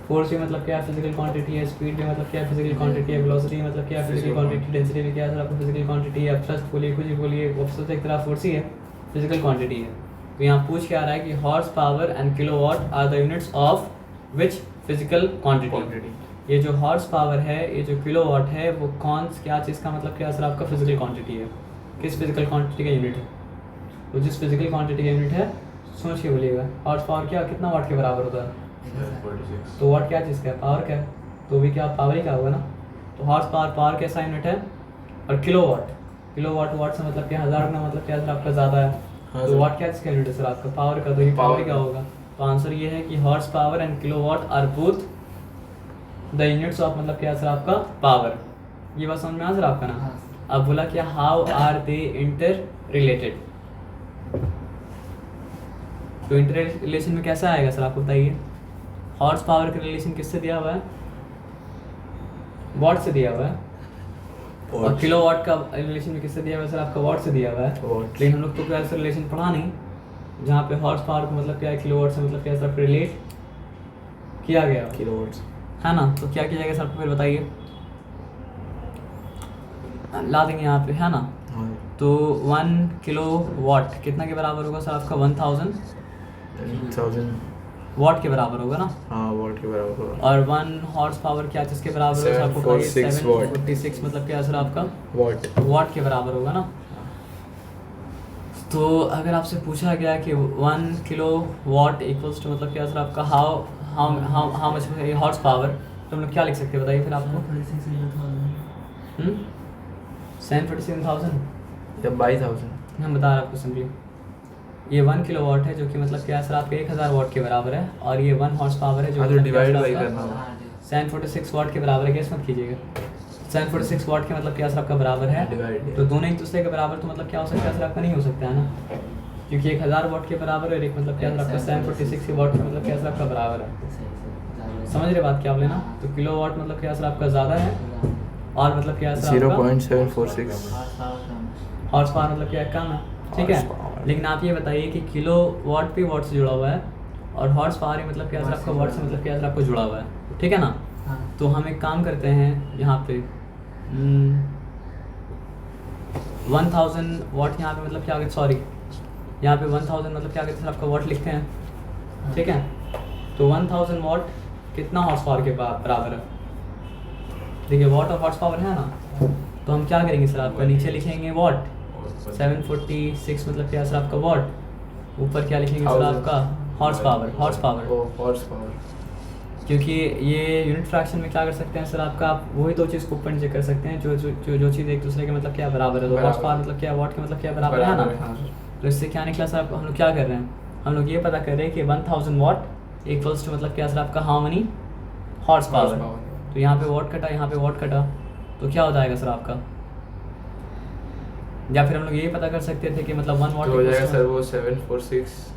फोर्स भी मतलब क्या फिजिकल क्वांटिटी है, स्पीड भी मतलब क्या फिजिकल क्वांटिटी है, वेलोसिटी मतलब क्या फिजिकल क्वांटिटी, डेंसिटी भी क्या सर आपको फिजिकल क्वांटिटी है। अब थ्रस्ट बोलिए, कुछ भी बोलिए, वो सब एक तरह फोर्स ही है, फिजिकल क्वांटिटी है। तो यहाँ पूछ के आ रहा है कि horse power and kilowatt hour the units of which physical quantity. ये जो हॉर्स पावर है, ये जो किलोवाट है, वो कौन क्या चीज़ का मतलब क्या सर आपका फिजिकल क्वांटिटी है, किस फिजिकल क्वांटिटी का यूनिट है। तो जिस फिजिकल क्वांटिटी का यूनिट है सोच के बोलिएगा। हॉर्स पावर क्या कितना वाट के बराबर होता है, 46। तो वाट क्या चीज़ का है, पावर क्या है, तो भी क्या पावर ही का होगा ना। तो हॉर्स पावर, पावर कैसा यूनिट है, और किलोवाट वाट से मतलब क्या 1000 गुना मतलब क्या सर आपका ज़्यादा है। हाँ तो सर। वाट क्या चीज़ का यूनिट है सर आपका, पावर का, तो ये पावर Power क्या का। होगा। तो आंसर ये है कि horse power and kilowatt hour both the units of मतलब क्या सर आपका पावर। ये बात समझ में आ सर आपका ना। हाँ सर। अब बोला क्या how are they inter related, तो इंटर रिलेशन में कैसा आएगा सर आपको बताइए। हॉर्स पावर का रिलेशन किससे दिया हुआ है, वॉट से दिया हुआ है, और किलोवाट का रिलेशन में किससे दिया हुआ है सर आपका, वॉट से दिया हुआ है। Watt। लेकिन हम लोग तो कोई ऐसा रिलेशन पढ़ा नहीं जहाँ पे हॉर्स पावर को मतलब क्या है किलोवाट से मतलब क्या सर रिलेट किया गया हो, किलोवाट्स। है ना। तो क्या किया जाएगा सर आपको फिर बताइए, ला देंगे यहाँ पे, है ना। हाँ, तो 1 किलोवाट कितना के बराबर होगा सर आपका, 1000 1000। वाट के बराबर होगा ना। हाँ, वाट के बराबर होगा। और 1 हॉर्स पावर क्या चीज़ के बराबर होगा सर आपको बताइए, 746 watt। 746 मतलब क्या सर आपका वाट। वाट के बराबर होगा ना। तो अगर आपसे पूछा गया कि 1 किलो वाट इक्वल्स टू मतलब क्या सर आपका हाउ मच हॉर्स पावर, तो हम लोग क्या लिख सकते हैं बताइए फिर आपको। 747,000 या 22,000। हम बता रहे हैं आपको सिंपली, ये 1 किलो वाट है जो कि मतलब क्या सर आपके 1000 वाट के बराबर है, और ये 1 हॉर्स पावर है जो हाँ, तो मतलब क्या डिवाइड सर बाई आपका करना होगा। 746 वाट के बराबर है। गैस मत कीजिएगा, 746 वाट के मतलब क्या सर आपका बराबर है, Divide। तो दोनों एक दूसरे के बराबर तो मतलब क्या हो सकता है सर आपका, नहीं हो सकता है ना, क्योंकि एक 1000 वाट के बराबर है और एक मतलब क्या सर आपका 746 वाट के मतलब क्या सर आपका बराबर है। समझ रहे बात क्या आप लेना। तो किलो वाट मतलब क्या सर आपका ज़्यादा है, और मतलब क्या सर आपका 0.746। हॉर्स पावर मतलब क्या कम है, ठीक है। Horse power। लेकिन आप ये बताइए कि किलो वाट भी वाट से जुड़ा हुआ है, और हॉर्स पावर ही मतलब क्या सर आपका वाट से मतलब क्या सर आपको जुड़ा हुआ है, ठीक है ना। तो हम एक काम करते हैं यहाँ पे 1000 वाट यहाँ पे मतलब क्या आगे, सॉरी यहाँ पे 1000 मतलब क्या आगे सर आपका वाट लिखते हैं, ठीक है। तो 1000 वाट कितना हॉर्स पावर के बराबर है, देखिए वाट और हॉर्स पावर है ना। तो हम क्या करेंगे सर आपका, नीचे लिखेंगे वाट 746 मतलब क्या सर आपका वाट, ऊपर क्या लिखेंगे सर 1000। आपका हॉर्स पावर, हॉर्स पावर। ओ, हॉर्स पावर। क्योंकि ये यूनिट फ्रैक्शन में क्या कर सकते हैं सर आपका, आप वही दो चीज़ को ऊपर नीचे कर सकते हैं जो चीज़ एक दूसरे के मतलब क्या बराबर है। तो हॉर्स पावर मतलब क्या, वाट के मतलब क्या बराबर है ना। हाँ सर। तो इससे क्या निकला सर, हम लोग क्या कर रहे हैं, हम लोग ये पता कर रहे हैं कि 1000 वाट इक्वल्स टू मतलब क्या सर आपका हाउ मनी हॉर्स पावर। तो यहाँ पे वाट कटा, यहाँ पे वाट कटा, तो क्या हो जाएगा सर आपका, या फिर हम लोग यही पता कर सकते थे कि मतलब 1 वाट तो हो जाएगा सर वो 746।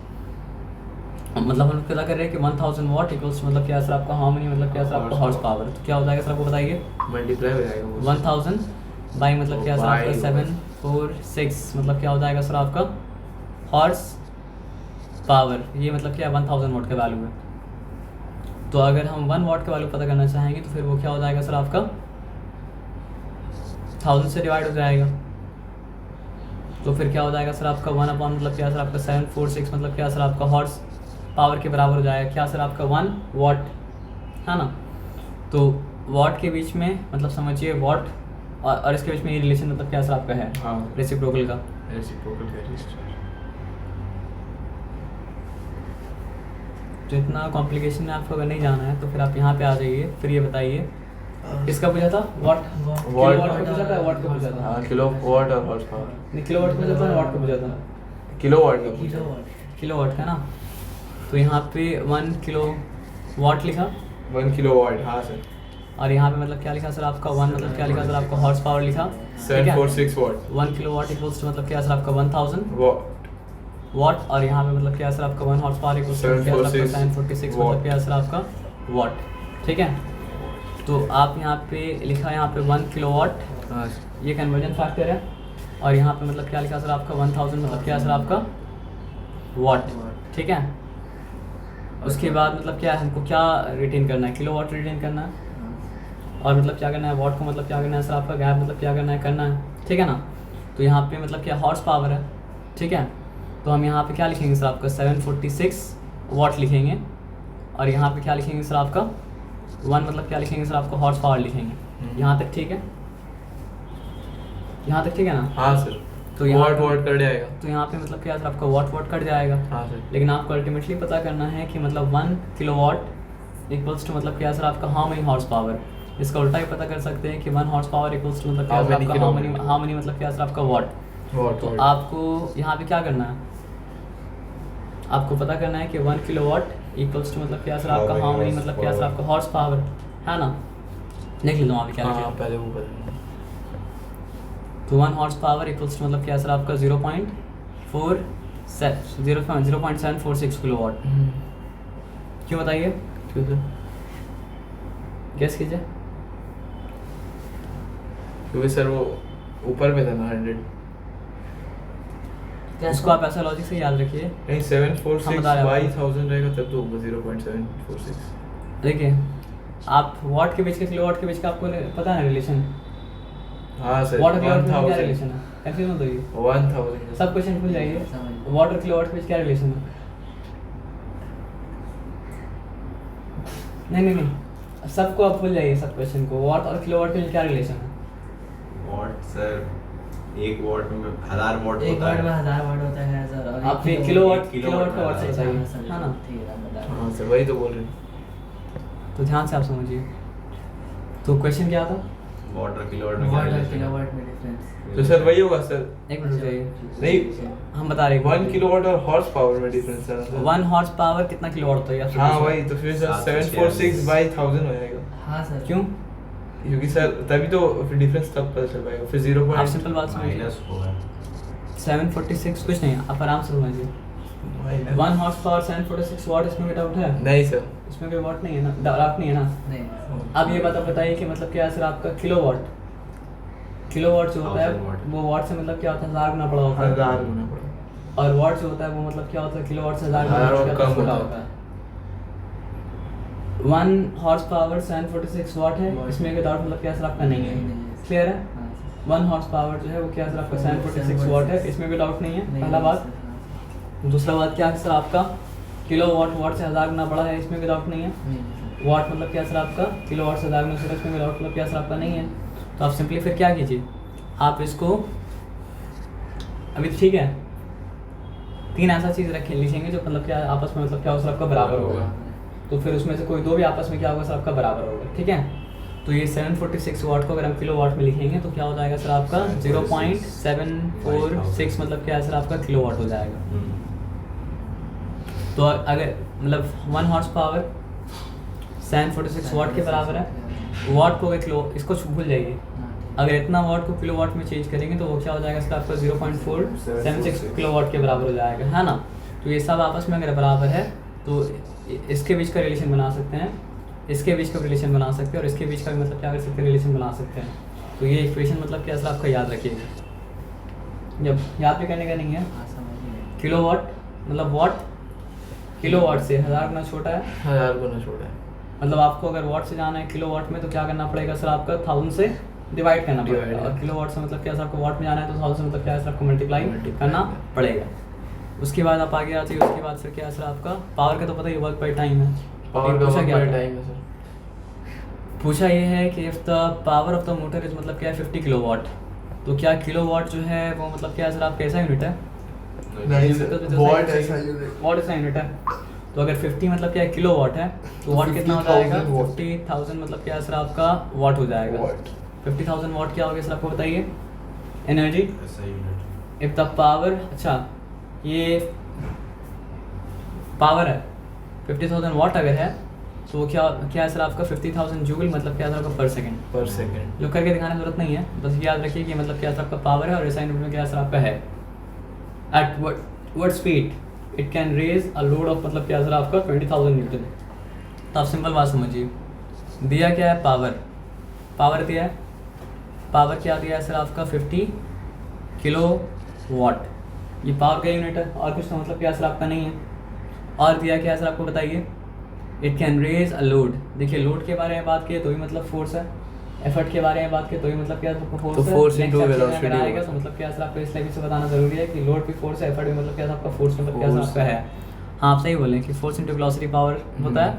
मतलब हम लोग पता कर रहे हैं कि 1000 वाट इक्वल्स मतलब क्या सर आपका हाउ मनी मतलब क्या सर आपका हॉर्स पावर। तो क्या हो जाएगा सर आपको बताइए, मल्टीप्लाई हो जाएगा वो। 1000 बाई मतलब क्या सर आपका By 746 मतलब क्या हो जाएगा सर आपका हॉर्स पावर। ये मतलब क्या 1000 वाट का वैल्यू है। तो अगर हम 1 वाट का वैल्यू पता करना चाहेंगे तो फिर वो क्या हो जाएगा सर आपका 1000 से डिवाइड हो जाएगा। तो फिर क्या हो जाएगा सर आपका 1 अपॉन मतलब क्या सर आपका 746 मतलब क्या सर आपका हॉर्स पावर के बराबर हो जाएगा क्या सर आपका 1 वाट, है ना। तो वाट के बीच में मतलब समझिए वाट और इसके बीच में ये रिलेशन मतलब क्या सर आपका है, हाँ। रेसिप्रोकल का। रेसिप्रोकल का रेसिस्टर। तो इतना कॉम्प्लिकेशन में आपको अगर नहीं जाना है तो फिर आप यहाँ पे आ जाइए। फिर ये बताइए इसका पूछा था वाट Watt का पूछा था, वाट का पूछा था, हाँ, किलो वाट और हॉर्स पावर। नहीं किलो वाट का पूछा था, वाट का पूछा था, किलो वाट का पूछा। किलो वाट का ना। तो यहाँ पे 1 किलो वाट लिखा 1 किलो वाट, हाँ सर। और यहाँ पे मतलब क्या लिखा सर आपका 1 मतलब क्या लिखा सर आपका हॉर्स पावर लिखा, ठीक है। 746 watt 1 किलोवाट इक्वल्स टू मतलब क्या सर आपका 1000 watt वाट, और यहाँ पे मतलब क्या सर आपका 1 हॉर्स पावर इक्वल्स टू क्या सर आपका 746 मतलब क्या सर आपका वाट, ठीक है। तो आप यहाँ पे लिखा यहाँ पे 1 किलोवाट, हाँ ये कन्वर्जन फैक्टर है, और यहाँ पे मतलब क्या लिखा सर आपका 1000 मतलब क्या सर आपका वाट, ठीक है। उसके बाद मतलब क्या है, हमको क्या रिटेन करना है, किलो वाट रिटेन करना है, और मतलब क्या करना है वाट को मतलब क्या करना है सर आपका गैप मतलब क्या करना है, ठीक है ना। तो यहाँ पे मतलब क्या हॉर्स पावर है, ठीक है। तो हम यहाँ पे क्या लिखेंगे सर आपका 746 वाट लिखेंगे, और यहाँ पे क्या लिखेंगे सर आपका 1 मतलब क्या लिखेंगे सर आपका हॉर्स पावर लिखेंगे। यहाँ तक ठीक है, यहाँ तक ठीक है ना। हाँ सर। तो यहाँ वाट वाट कट जाएगा। तो यहाँ पे मतलब क्या सर आपका वाट कट जाएगा, हाँ सर। लेकिन आपको अल्टीमेटली पता करना है कि मतलब 1 किलोवाट इक्वल्स टू मतलब क्या सर आपका हाउ मेनी हॉर्स पावर। इसका उल्टा ही पता कर सकते हैं कि 1 हॉर्स पावर इक्वल्स टू मतलब क्या सर आपका हाउ मेनी मतलब क्या सर आपका वाट। तो आपको यहाँ पे क्या करना है, आपको पता करना है कि 1 किलोवाट इक्वल्स टू मतलब क्या सर आपका हाउ मेनी मतलब क्या सर आपका हॉर्स पावर, है ना। देख लेता हूँ अभी क्या लिखा हाँ है। पहले वो बताइए। तो 1 हॉर्स पावर इक्वल्स टू मतलब क्या सर आपका 0.746 किलोवाट। क्यों बताइए, क्यों सर? गेस कीजिए। क्योंकि सर वो ऊपर पे था ना 100। उसको आप ऐसा लॉजिक से याद रखिए। नहीं 746 हम बता रहे हैं बाई आपको। 1000 रहेगा तब तो होगा 0.746। देखिए आप वाट के बीच के किलोवाट के बीच का आपको पता है रिलेशन, हाँ सर। वाट और किलोवाट के बीच क्या 1000 रिलेशन है, कंफ्यूज मत होइए। 1000 सब क्वेश्चन भूल जाइए, समझ। वाट और किलोवाट के बीच क्या रिलेशन है। नहीं सबको आप भूल जाइए, सब क्वेश्चन को। वाट और किलोवाट के बीच क्या रिलेशन है। watt सर 1 watt में 1000 watt एक होता वाट में है 1000 वाट होता है सर, और आप एक किलोवाट किलोवाट का वाट से अच्छा, बताइए, समझ है ना। ठीक है, बता रहा हूँ। हाँ सर वही तो बोल रहे हैं। तो ध्यान से आप समझिए। तो क्वेश्चन क्या था, watt और kilowatt में क्या वाट और relation है? किलोवाट में डिफरेंस। तो सर वही होगा सर। एक मिनट रुकिए, नहीं हम बता रहे हैं 1 किलोवाट और हॉर्स पावर में डिफरेंस है ना सर। 1 हॉर्स पावर कितना किलोवाट होता है, हाँ वही तो फिर सर 746 बाई 1000 हो जाएगा। हाँ सर। क्यों, क्योंकि सर तभी तो फिर डिफरेंस तब पता चल पाएगा। फिर 0. आप सिंपल बात समझिए। माइनस होगा 746 कुछ नहीं, आप आराम से समझिए। 1 हॉर्स पावर 746 वाट, इसमें कोई डाउट है, नहीं सर। इसमें कोई वाट नहीं है ना, डाउट नहीं है ना। नहीं अब ये बात आप बताइए कि मतलब क्या है सर आपका किलोवाट जो होता है 1000 watt। वो वाट से मतलब क्या होता है 1000 गुना बड़ा होता है, 1000 गुना पड़ा। और वाट जो होता है वो मतलब क्या होता है किलोवाट से 1000 1000 गुना कम छोटा होता होता है। 1 हॉर्स पावर 746 वाट है, इसमें कोई डाउट मतलब क्या सर आपका नहीं है, क्लियर है। हाँ 1 हॉर्स पावर जो है वो क्या सर आपका 746 वाट है, इसमें कोई डाउट नहीं है, नहीं, पहला बात। हाँ। दूसरा बात क्या है सर आपका किलोवाट वाट से 1000 गुना बड़ा है, इसमें कोई डाउट नहीं है। नहीं वाट मतलब क्या सर आपका किलोवाट से 1000 गुना छोटा, इसमें कोई डाउट मतलब क्या सर आपका नहीं है। तो आप सिंपली फिर क्या कीजिए, आप इसको अभी ठीक है 3 ऐसा चीज़ रखें लिखेंगे जो मतलब क्या आपस में मतलब क्या हो सर आपका बराबर होगा। तो फिर उसमें से कोई दो भी आपस में क्या होगा सर आपका बराबर होगा, ठीक है। तो ये 746 वाट को अगर हम किलो वाट में लिखेंगे तो क्या हो जाएगा सर आपका 0.746 मतलब क्या है सर आपका किलो वाट हो जाएगा। तो अगर मतलब 1 हॉर्स पावर 746 वाट के बराबर है, वाट को अगर किलो, इसको भूल जाइए। अगर इतना वाट को किलो वाट में चेंज करेंगे तो वो क्या हो जाएगा सर आपका 0.476 किलो वाट के बराबर हो जाएगा, है ना। तो ये सब आपस में अगर बराबर है तो इसके बीच का रिलेशन बना सकते हैं, इसके बीच का रिलेशन बना सकते हैं, और इसके बीच का भी मतलब क्या कर सकते हैं रिलेशन बना सकते हैं। तो ये इक्वेशन मतलब क्या सर आपका याद रखिएगा, जब याद भी करने का नहीं है। हाँ समझ गए। किलो वाट मतलब वाट किलो वाट से 1000 गुना छोटा है, 1000 गुना छोटा है। मतलब आपको अगर वाट से जाना है किलो वाट में तो क्या करना पड़ेगा सर आपका 1000 से डिवाइड करना पड़ेगा, Divide। और किलो वाट से मतलब क्या सर आपको वाट में जाना है तो 1000 से मतलब क्या है सर आपको मल्टीप्लाई करना पड़ेगा। उसके बाद आप आगे आते हैं, उसके बाद फिर क्या है सर आपका पावर का तो पता ही वर्क बाई टाइम है। पावर लेकिन पूछा का क्या था? टाइम है सर। पूछा ये है कि if the power of the motor is मतलब क्या है 50 किलो वाट, तो क्या किलो वाट जो है वो मतलब क्या है सर आपका ऐसा यूनिट है, नहीं सर, watt ऐसा वाट ऐसा यूनिट है। तो अगर 50 मतलब क्या है किलो वाट है तो वाट कितना हो 50,000 जाएगा, watt। 50,000 मतलब क्या है सर आपका वाट हो जाएगा। Watt। 50,000 वाट क्या हो गया सर आपको बताइए, एनर्जी ऐसा यूनिट इफ द पावर, अच्छा ये पावर है 50,000 वाट अगर है तो वो क्या है सर आपका 50,000 जूल मतलब क्या है सर आपका पर सेकेंड। पर सेकेंड। जो करके दिखाने की जरूरत नहीं है, बस याद रखिए कि मतलब क्या है सर आपका पावर है और SI यूनिट में क्या है सर आपका है। At what speed it can raise a load of मतलब क्या है सर आपका 20,000 न्यूटन। तो आप सिंपल बात समझिए, दिया क्या है पावर दिया है, पावर क्या दिया है सर आपका 50 किलो वाट, ये पावर का यूनिट है और कुछ तो मतलब क्या सर आपका नहीं है। और दिया क्या है सर आपको बताइए, it can raise a load. देखिए लोड के बारे में बात किए तो भी मतलब फोर्स है, एफर्ट के बारे में बात किए तो भी मतलब क्या है फोर्स तो है। force Next into chapter में velocity अगर आएगा होगा। तो मतलब क्या सर आपको इस लेवल से बताना जरूरी है कि लोड भी फोर्स है, एफर्ट भी मतलब क्या सर आपका फोर्स मतलब क्या सर Force। आपका है। हाँ आप सही बोले कि फोर्स इंटू वेलोसिटी पावर होता है,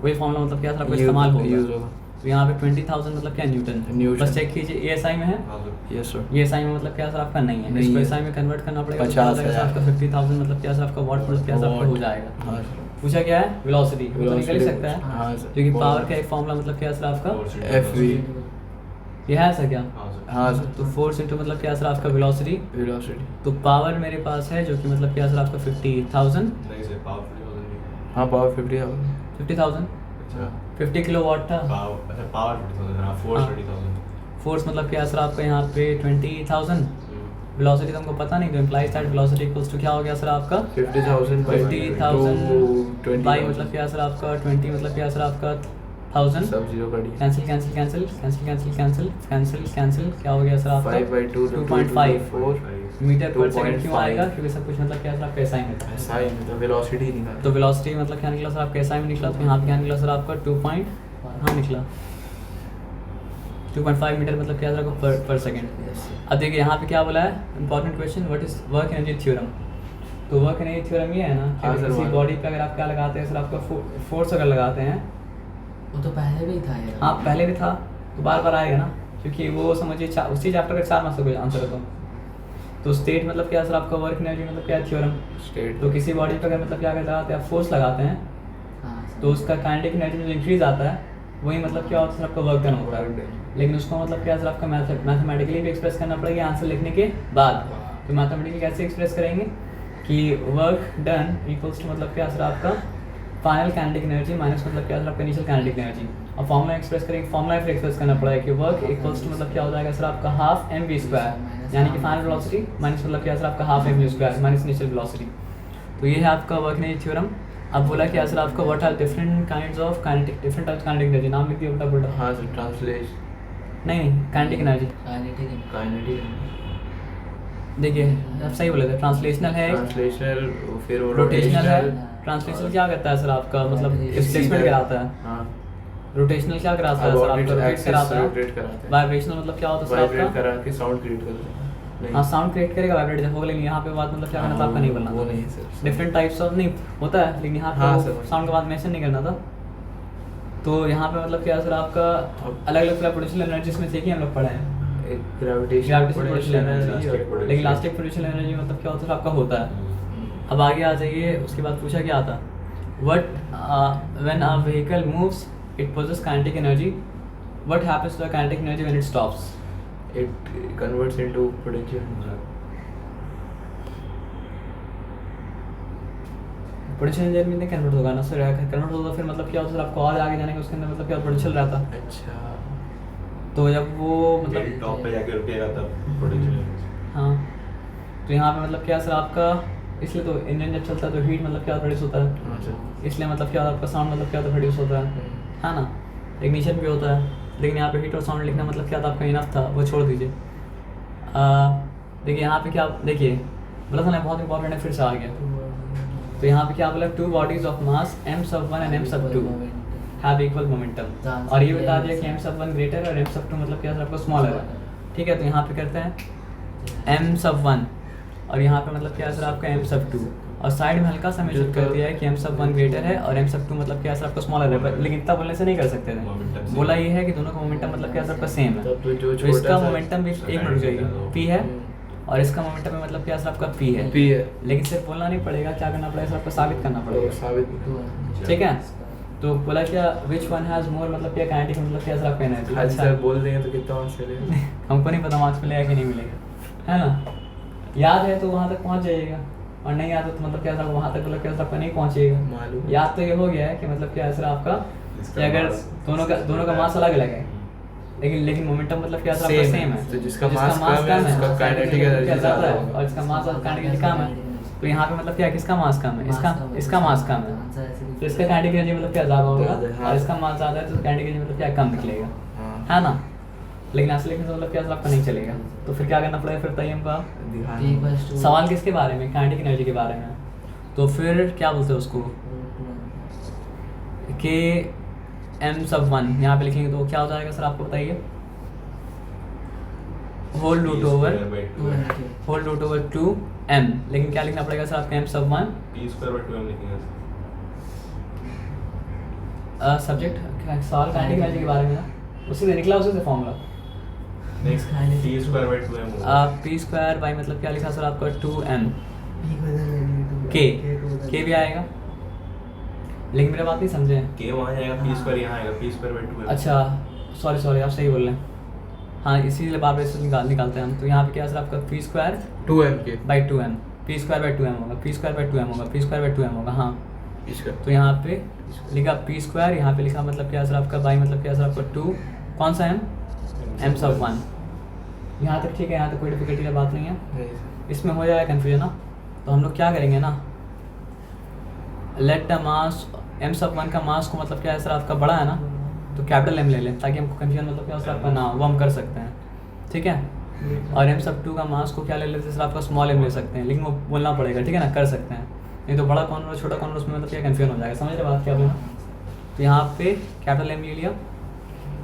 वही फॉर्मूला मतलब क्या सर आपको इस्तेमाल होगा। तो यहाँ पे 20,000 मतलब क्या न्यूटन। न्यूटन। बस चेक कीजिए ये SI में है, हाँ सर। Yes sir. ये SI में मतलब क्या सर आपका नहीं है, नहीं इसको है। SI में कन्वर्ट करना पड़ेगा। तो 50,000 क्या हो जाएगा सर आपका 50,000 मतलब क्या सर आपका वाट मतलब क्या सर आपका हो जाएगा। हाँ सर। पूछा क्या है वेलोसिटी, वो तो निकल ही सकता है हाँ सर। क्योंकि पावर का एक फॉर्मूला मतलब क्या सर आपका FV। ये है सर क्या। हाँ सर। हाँ सर। तो फोर्स इंटू मतलब क्या सर आपका वेलोसिटी। वेलोसिटी। तो पावर मेरे पास है जो कि मतलब क्या सर आपका 50,000 नहीं सर, पावर 50,000 नहीं। हाँ पावर 50,000। 50,000 अच्छा 50 किलो वाट था। पावर, अच्छा पावर 50,000, हाँ फोर्स हाँ। 30,000। फोर्स मतलब क्या सर आपका यहाँ पे 20,000। वेलोसिटी तुमको पता नहीं, तो implies that velocity equals to क्या हो गया सर आपका 50,000 by 50,000 बाई मतलब क्या सर आपका 20 मतलब क्या सर आपका 1000। सब जीरो कटिए। Cancel cancel cancel cancel cancel cancel cancel cancel क्या हो गया सर आपका 5 by 2 2.5 मीटर पर सेकंड क्यों 2.5 आएगा, क्योंकि सब कुछ मतलब क्या सर आपका SI में था। ऐसा ही मतलब वेलोसिटी निकाल। तो वेलोसिटी मतलब क्या निकला सर आपका SI में निकला, तो यहाँ पे क्या निकला सर आपका 2 निकला 2.5 मीटर मतलब क्या सर आपका पर सेकंड। अब देखिए यहाँ पे क्या बोला है, important question, what is work energy theorem. तो वर्क एनर्जी थ्योरम ये है ना हाँ कि सर, किसी मालूम। बॉडी पे अगर आप क्या लगाते हैं सर आपका फोर्स अगर लगाते हैं, वो तो पहले भी था यार। हाँ पहले भी था तो बार बार आएगा ना, क्योंकि वो समझिए उसी चैप्टर का 4 मार्क्स का आंसर है। तो स्टेट मतलब क्या सर आपका वर्क एनर्जी मतलब क्या थ्योरम। स्टेट। तो किसी बॉडी पे अगर मतलब क्या लगाते हैं आप फोर्स लगाते हैं हाँ, तो उसका काइनेटिक एनर्जी में जो इंक्रीज आता है वही मतलब क्या होता है सर आपका वर्क डन होता है। लेकिन उसको मतलब क्या सर आपका मैथमेटिकली भी एक्सप्रेस करना पड़ेगा आंसर लिखने के बाद। तो मैथमेटिकली कैसे एक्सप्रेस करेंगे कि वर्क डन इक्वल्स टू मतलब क्या सर आपका फाइनल काइनेटिक एनर्जी माइनस मतलब क्या सर आपका इनिशियल काइनेटिक एनर्जी। और फॉर्मूला एक्सप्रेस करेंगे, फॉर्मूला फिर एक्सप्रेस करना पड़ेगा कि वर्क इक्वल्स टू मतलब क्या हो जाएगा सर आपका हाफ mv स्क्वायर, यानी कि फाइनल वेलोसिटी माइनस मतलब क्या सर आपका half mv square minus initial velocity. तो ये है आपका वर्क एनर्जी थ्योरम। अब बोला क्या सर आपका what are different kinds of kinetic, different types kinetic energy, नाम लिख दिया उल्टा पुल्टा। हाँ सर। ट्रांसलेशन। नहीं काइनेटिक एनर्जी काइनेटिक काइनेटिक। देखिए आप सही बोले थे, ट्रांसलेशनल है, ट्रांसलेशनल फिर वो रोटेशनल है। rotational। ट्रांसलेशनल क्या करता है सर आपका मतलब मतलब डिस्प्लेसमेंट कराता है। हाँ। रोटेशनल क्या कराता है सर आपका रोटेट कराता है। रोटेट कराते हैं। वाइब्रेशनल मतलब क्या होता है सर वाइब्रेट आपका, करा के साउंड क्रिएट करते हैं। नहीं। हाँ साउंड क्रिएट करेगा वाइब्रेट होगा, लेकिन यहाँ पे बात मतलब क्या करना था आपका नहीं बोलना वो था। नहीं सर। डिफरेंट टाइप्स ऑफ नहीं होता है, लेकिन यहाँ हाँ पे सर। साउंड के बाद मेंशन नहीं करना था। तो यहाँ पे मतलब क्या सर आपका अलग अलग पोटेंशियल एनर्जी में देखिए हम लोग पढ़े हैं, ग्रेविटेशनल पोटेंशियल एनर्जी, लेकिन इलास्टिक पोटेंशियल एनर्जी मतलब क्या होता है आपका होता है। अब आगे आ जाइए, उसके बाद पूछा क्या था, what when a vehicle moves it possess kinetic energy, what happens to the kinetic energy when it stops. It converts into potential. Potential energy में कन्वर्ट होगा ना सर, कन्वर्ट होगा फिर मतलब क्या होता है सर आपको और आगे जाने का उसके अंदर मतलब क्या पोटेंशियल रहता। अच्छा। तो जब वो मतलब टॉप पे जाके रुकेगा तब पोटेंशियल। हाँ, तो यहाँ पे मतलब क्या सर आपका, इसलिए तो इंजन जब चलता है तो हीट मतलब क्या प्रोड्यूस होता है, अच्छा। इसलिए मतलब क्या आपका साउंड मतलब क्या प्रोड्यूस होता है ना, इग्निशन भी होता है। लेकिन यहाँ पे हीट और साउंड लिखना मतलब क्या था आपका इनफ था, वो छोड़ दीजिए। देखिए यहाँ पे क्या, देखिए बोला था ना बहुत इंपॉर्टेंट है, फिर से आ गया। तो यहाँ पे क्या बोला, two bodies of mass m(1) and m(2) have equal momentum, और ये बता दिया कि m(1) ग्रेटर और m(2) मतलब क्या सर आपका स्मॉलर है। ठीक है, तो यहाँ पे करते हैं m(1) और यहाँ पे मतलब क्या है सर आपका m(2), और साइड में हल्का सा मेंशन कर दिया है कि m(1) ग्रेटर है और m(2) मतलब क्या है सर आपका स्मॉलर है, लेकिन इतना बोलने से नहीं कर सकते थे। बोला ये है कि दोनों का मोमेंटम मतलब क्या है सर आपका सेम है। तब तो जो तो इसका छोटा मोमेंटम भी एक मिनट जाइए p है, और इसका मोमेंटम में मतलब क्या सर आपका p है। P है। लेकिन सिर्फ बोलना नहीं पड़ेगा, क्या करना पड़ेगा सर आपको साबित करना पड़ेगा। साबित। ठीक है, तो बोला क्या विच वन हैज मोर मतलब क्या काइनेटिक मतलब क्या सर आपका एनर्जी। आज सर बोल देंगे तो कितना मार्क्स चलेगा? हमको नहीं पता मार्क्स मिलेगा कि नहीं मिलेगा, है ना। याद है तो वहाँ तक पहुँच जाइएगा, और नहीं याद है तो मतलब क्या सर वहाँ तक मतलब क्या सर आपका नहीं पहुँचेगा। मालूम। याद तो ये हो गया है कि मतलब क्या है सर आपका कि अगर दोनों का मास अलग अलग है लेकिन मोमेंटम मतलब क्या सर आपका सेम है। तो जिसका मास कम है उसका काइनेटिक एनर्जी ज़्यादा है और जिसका मास काइनेटिक एनर्जी कम है। तो यहाँ पे मतलब क्या है, किसका मास कम है, इसका मास कम है, तो इसका काइनेटिक एनर्जी मतलब क्या ज़्यादा होगा और इसका मास ज़्यादा है तो काइनेटिक एनर्जी मतलब क्या कम निकलेगा, है ना। लेकिन ऐसे लिखने से मतलब क्या आपका नहीं चलेगा। तो फिर क्या करना पड़ेगा फिर तयम का सवाल किसके बारे में, काइनेटिक एनर्जी के बारे में। तो फिर क्या बोलते हैं उसको के m सब 1 यहाँ पे लिखेंगे तो क्या हो जाएगा सर आपको बताइए, होल रूट ओवर 2m। लेकिन क्या लिखना पड़ेगा सर आपका m सब 1 p²/2m लिखेंगे सब्जेक्ट सवाल काइनेटिक एनर्जी के बारे में ना, उसी से निकला उसी से फॉर्मूला। नेक्स्ट p²/2m होगा। p² बाई मतलब क्या लिखा सर आपका 2m k भी आएगा, लेकिन मेरा बात नहीं समझे। k वहाँ जाएगा, p² यहाँ आएगा, p²/2m। अच्छा सॉरी आप सही बोल रहे हैं। हाँ इसीलिए बार बार इससे निकालते हैं हम। तो यहाँ पे क्या सर आपका p² 2m के बाई 2m, p²/2m होगा, p²/2m होगा, p²/2m होगा। हाँ इसका तो यहाँ पे लिखा p², यहाँ पे लिखा मतलब क्या सर आपका बाई मतलब क्या सर आपका 2 कौन सा m सब 1। यहाँ तक ठीक है, यहाँ तक कोई डिफिकल्टी की बात नहीं है। इसमें हो जाएगा कन्फ्यूजन ना, तो हम लोग क्या करेंगे ना, लेट द मास m सब 1 का मास को मतलब क्या है सर आपका बड़ा है ना, तो कैपिटल M ले लें ताकि हमको कन्फ्यूजन मतलब क्या सर आपका ना हो, वो हम कर सकते हैं, ठीक है। और m सब 2 का मास को क्या ले लेते हैं सर आपका स्मॉल m ले सकते हैं, लेकिन वो बोलना पड़ेगा, ठीक है ना, कर सकते हैं। नहीं तो बड़ा कौन और छोटा कौन उसमें मतलब क्या कन्फ्यूजन हो जाएगा, समझ रहे बात क्या बोला। तो यहाँ पे कैपिटल M ले लिया,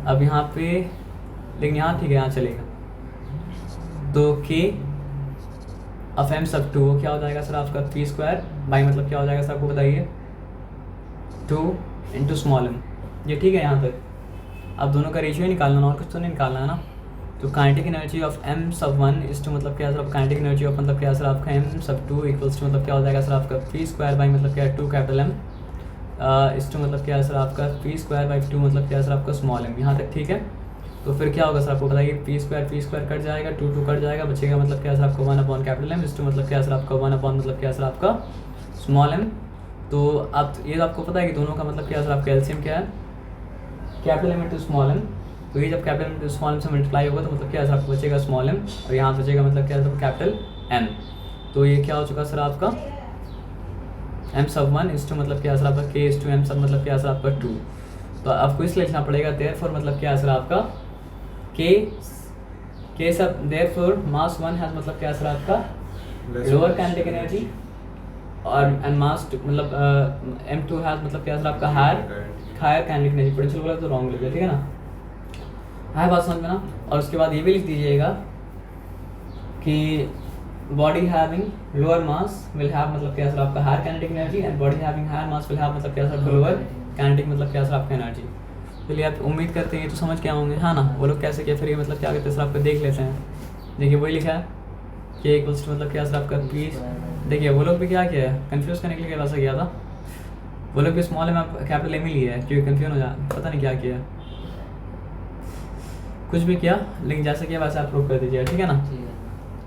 अब यहाँ पे लेकिन यहाँ ठीक है, यहाँ चलेगा। तो k ऑफ m सब 2 क्या हो जाएगा सर आपका p² बाई मतलब क्या हो जाएगा सर आपको बताइए 2 इंटू स्मॉल m। ये ठीक है यहाँ तक। अब दोनों का रेशियो ही निकालना है और कुछ तो नहीं निकालना है ना। तो काइनेटिक एनर्जी ऑफ m सब 1 इस टू मतलब क्या सर आपका काइनेटिक एनर्जी ऑफ मतलब क्या सर आपका m सब 2 इक्वल्स टू मतलब क्या हो जाएगा सर आपका p² बाई मतलब क्या 2 कैपिटल M इस टू मतलब क्या है सर आपका p² बाई 2 मतलब क्या सर आपका स्मॉल m। यहाँ तक ठीक है। तो फिर क्या होगा सर आपको बताइए, p² कट जाएगा, 2 कट जाएगा, बचेगा मतलब क्या सर आपका 1 कैपिटल M इस टू मतलब क्या सर आपका 1 मतलब क्या सर आपका स्मॉल m। तो आप ये आपको पता है कि दोनों का मतलब क्या सर आपका एलसीएम क्या है, capital M into small m। तो ये जब capital M into small m से मल्टीप्लाई होगा तो मतलब क्या सर आपको बचेगा स्मॉल m और यहाँ बचेगा मतलब क्या सर कैपिटल M। तो ये क्या हो चुका सर आपका m सब 1 इस टू मतलब क्या सर आपका k इस टू m सब मतलब क्या सर आपका 2। तो आपको इसलिए लिखना पड़ेगा देयरफॉर मतलब क्या सर आपका k सब देयरफॉर मास 1 है मतलब क्या सर आपका लोअर काइनेटिक एनर्जी और एंड मास मतलब m2 है मतलब क्या सर आपका हायर काइनेटिक एनर्जी। पोटेंशियल बोला तो रॉन्ग लिख दिया, ठीक है ना, हाई बात समझ में ना। और उसके बाद ये भी लिख दीजिएगा कि body having lower mass will have मतलब क्या सर आपका higher kinetic energy and body having higher mass will have मतलब क्या सर लोअर काइनेटिक मतलब क्या सर आपका एनर्जी। चलिए आप उम्मीद करते हैं तो समझ के होंगे, हाँ ना। वो लोग कैसे किया फिर ये मतलब क्या कहते हैं सर आपको देख लेते हैं। देखिए वही लिखा है k इक्वल्स टू मतलब क्या सर आपका p। देखिए वो लोग भी क्या किया है, कंफ्यूज करने के लिए वैसा किया था। वो लोग भी स्मॉल में कैपिटल M ही लिया है क्योंकि कंफ्यूज हो जाए, पता नहीं क्या किया, कुछ भी किया, लेकिन जैसे किया वैसे आप प्रूव कर दीजिएगा, ठीक है ना।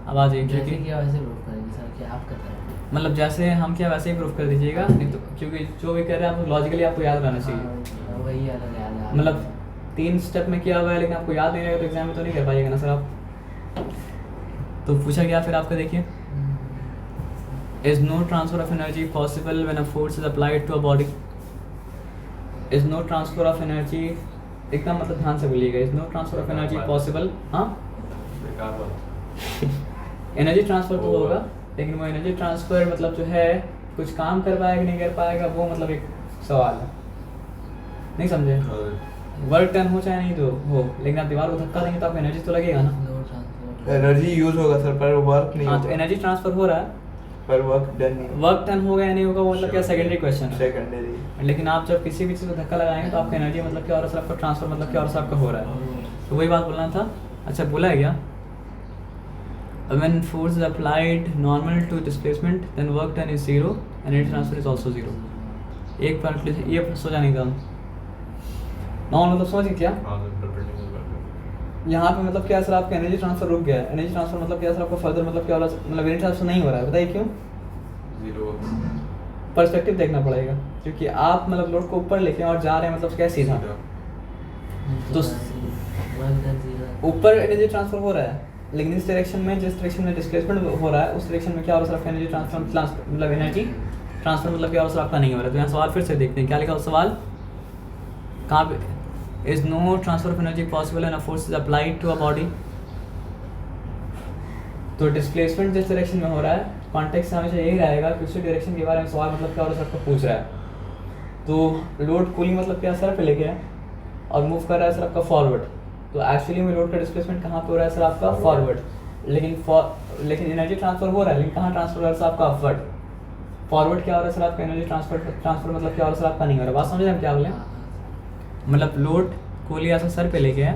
अब आ जाइए जैसे क्योंकि किया वैसे प्रूफ करेंगे सर, क्या आप करते हैं मतलब जैसे हम किया वैसे ही प्रूफ कर दीजिएगा, नहीं तो क्योंकि जो भी कर रहे हैं आप लॉजिकली आपको याद रहना चाहिए। हाँ, वही याद है मतलब 3 स्टेप में किया हुआ है लेकिन आपको याद नहीं रहेगा तो एग्जाम में तो नहीं कर पाइएगा ना सर आप। तो पूछा गया फिर आपका देखिए, is no transfer of energy possible when a force is applied to a body। is no transfer of energy एकदम मतलब ध्यान से बोलिएगा, is no transfer of energy possible। हाँ बेकार बात। एनर्जी ट्रांसफर तो होगा लेकिन वो एनर्जी ट्रांसफर मतलब जो है कुछ काम कर पाएगा नहीं कर पाएगा वो मतलब एक सवाल है, नहीं समझे। वर्क डन हो चाहे नहीं तो हो, लेकिन आप दीवार को धक्का देंगे तो आपको एनर्जी तो लगेगा ना। एनर्जी यूज होगा सर पर वर्क नहीं हाँ तो होगा। एनर्जी ट्रांसफर हो रहा है, पर वर्क डन नहीं होगा। वर्क डन होगा या नहीं होगा वो मतलब क्या सेकेंडरी क्वेश्चन है। सेकेंडरी। लेकिन आप जब किसी भी चीज़ को धक्का लगाएंगे तो आपका एनर्जी मतलब क्या और सर आपका ट्रांसफर मतलब क्या और सर आपका हो रहा है। तो वही बात बोलना था। अच्छा बोला है क्या, when force is applied normal to displacement then work done is 0 and energy transfer is also 0। एक पॉइंट ये सोचा नहीं था नॉर्मल मतलब समझ क्या यहाँ पे मतलब क्या सर आपका एनर्जी ट्रांसफर रुक गया है। एनर्जी ट्रांसफर मतलब क्या सर आपको फर्दर मतलब क्या हो रहा है, मतलब एनर्जी ट्रांसफर नहीं हो रहा है, बताइए क्यों। जीरो पर्सपेक्टिव देखना पड़ेगा, क्योंकि आप मतलब लोड को ऊपर लेके और जा रहे हैं मतलब क्या सीधा, तो वर्क डन जीरो। ऊपर एनर्जी ट्रांसफर हो रहा है, लेकिन इस डायरेक्शन में जिस डायरेक्शन में डिस्प्लेसमेंट हो रहा है उस डायरेक्शन में क्या हो रहा है सर, आपका एनर्जी ट्रांसफर मतलब एनर्जी ट्रांसफर मतलब क्या हो रहा है सर, आपका नहीं हो रहा है। तो यहाँ सवाल फिर से देखते हैं, क्या लिखा हो सवाल, कहाँ पे, is no transfer of energy possible and a force is applied to a body. तो डिस्प्लेसमेंट जिस डायरेक्शन में हो रहा है, कॉन्टेक्स्ट हमेशा यही रहेगा कि उसी डायरेक्शन के बारे में सवाल मतलब क्या हो रहा है सर, आपको पूछ रहा है। तो लोड कूलिंग मतलब क्या सर पे लेके है और मूव कर रहा है सर आपका फॉरवर्ड। तो एक्चुअली में लोड का डिस्प्लेसमेंट कहाँ पे हो रहा है सर, आपका फॉरवर्ड, लेकिन एनर्जी ट्रांसफर हो रहा है, लेकिन कहाँ ट्रांसफर हो रहा है सर, आपका अपवर्ड। फॉरवर्ड क्या हो रहा है सर, आपका एनर्जी ट्रांसफर मतलब क्या हो रहा है सर, आपका नहीं हो रहा है। बात समझे हम क्या बोले, मतलब लोड कूली ऐसा सर पे लेके है,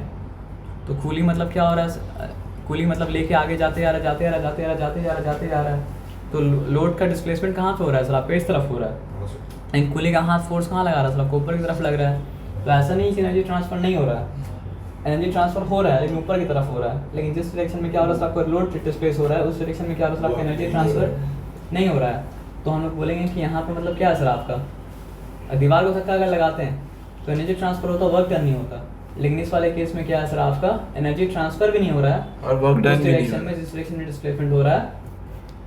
तो कूली मतलब क्या हो रहा है, कूली मतलब लेके आगे जाते जा रहा है, तो लोड का डिस्प्लेसमेंट कहाँ पे हो रहा है सर, आपका इस तरफ हो रहा है, लेकिन कूली का हाथ फोर्स कहाँ लगा रहा है सर, आपको ऊपर की तरफ लग रहा है। तो ऐसा नहीं कि एनर्जी ट्रांसफर नहीं हो रहा है, एनर्जी ट्रांसफर हो रहा है लेकिन ऊपर की तरफ हो रहा है, लेकिन जिस डायरेक्शन में क्या हो रहा है सर, आपका लोड डिस्प्लेस हो रहा है, उस डायरेक्शन में क्या हो रहा है सर, आपका एनर्जी ट्रांसफर नहीं हो रहा है। तो हम लोग बोलेंगे कि यहाँ पे मतलब क्या है सर, आपका दीवार को धक्का अगर लगाते हैं तो एनर्जी ट्रांसफर होता, वर्क डन नहीं होता, लेकिन इस वाले केस में क्या है सर, आपका एनर्जी ट्रांसफर भी नहीं हो रहा है और वर्क डन भी नहीं डायरेक्शन में, जिस डायरेक्शन में डिस्प्लेसमेंट हो रहा है,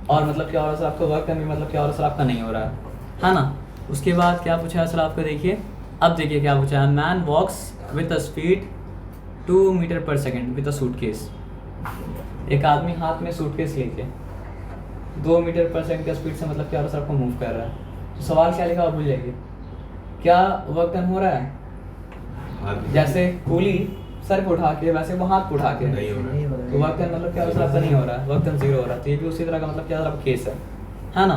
और मतलब क्या हो रहा है सर, आपका वर्क डन भी मतलब क्या हो रहा है सर, आपका नहीं हो रहा है ना। उसके बाद क्या पूछा है सर आपका, देखिए अब देखिए क्या पूछा है, man walks with a speed 2 metre per second with a suitcase. एक आदमी हाथ में सूटकेस लेके 2 मीटर पर सेकेंड का स्पीड से मतलब क्या हो रहा है सर, आपको मूव कर रहा है। तो सवाल क्या लिखा आप भूल जाइए, क्या वर्क डन हो रहा है, जैसे कूली सर पे उठा के वैसे वो हाथ पे उठा के, नहीं हो रहा है। तो वर्क डन मतलब क्या हो रहा है, आपका नहीं हो रहा है, वर्क डन जीरो हो रहा है। तो ये भी उसी तरह का मतलब क्या आपका केस है ना।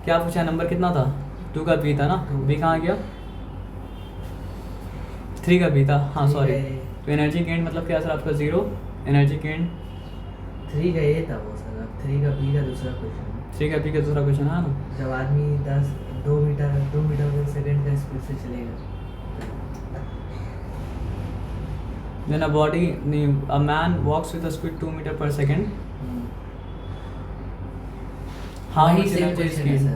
क्या पूछा है, नंबर कितना था, 2 का बी था ना, बी कहाँ गया, 3 का बी था, हाँ सॉरी। तो एनर्जी गेन मतलब क्या सर, आपका जीरो, एनर्जी गेन 3 का ये था वो सर, अब 3 का बी का दूसरा क्वेश्चन। 3 का बी का दूसरा क्वेश्चन है ना। जब आदमी 2 मीटर पर सेकंड का स्पीड से चलेगा, Then a man walks with a speed 2 meter per second. How वही much same energy is question है gained?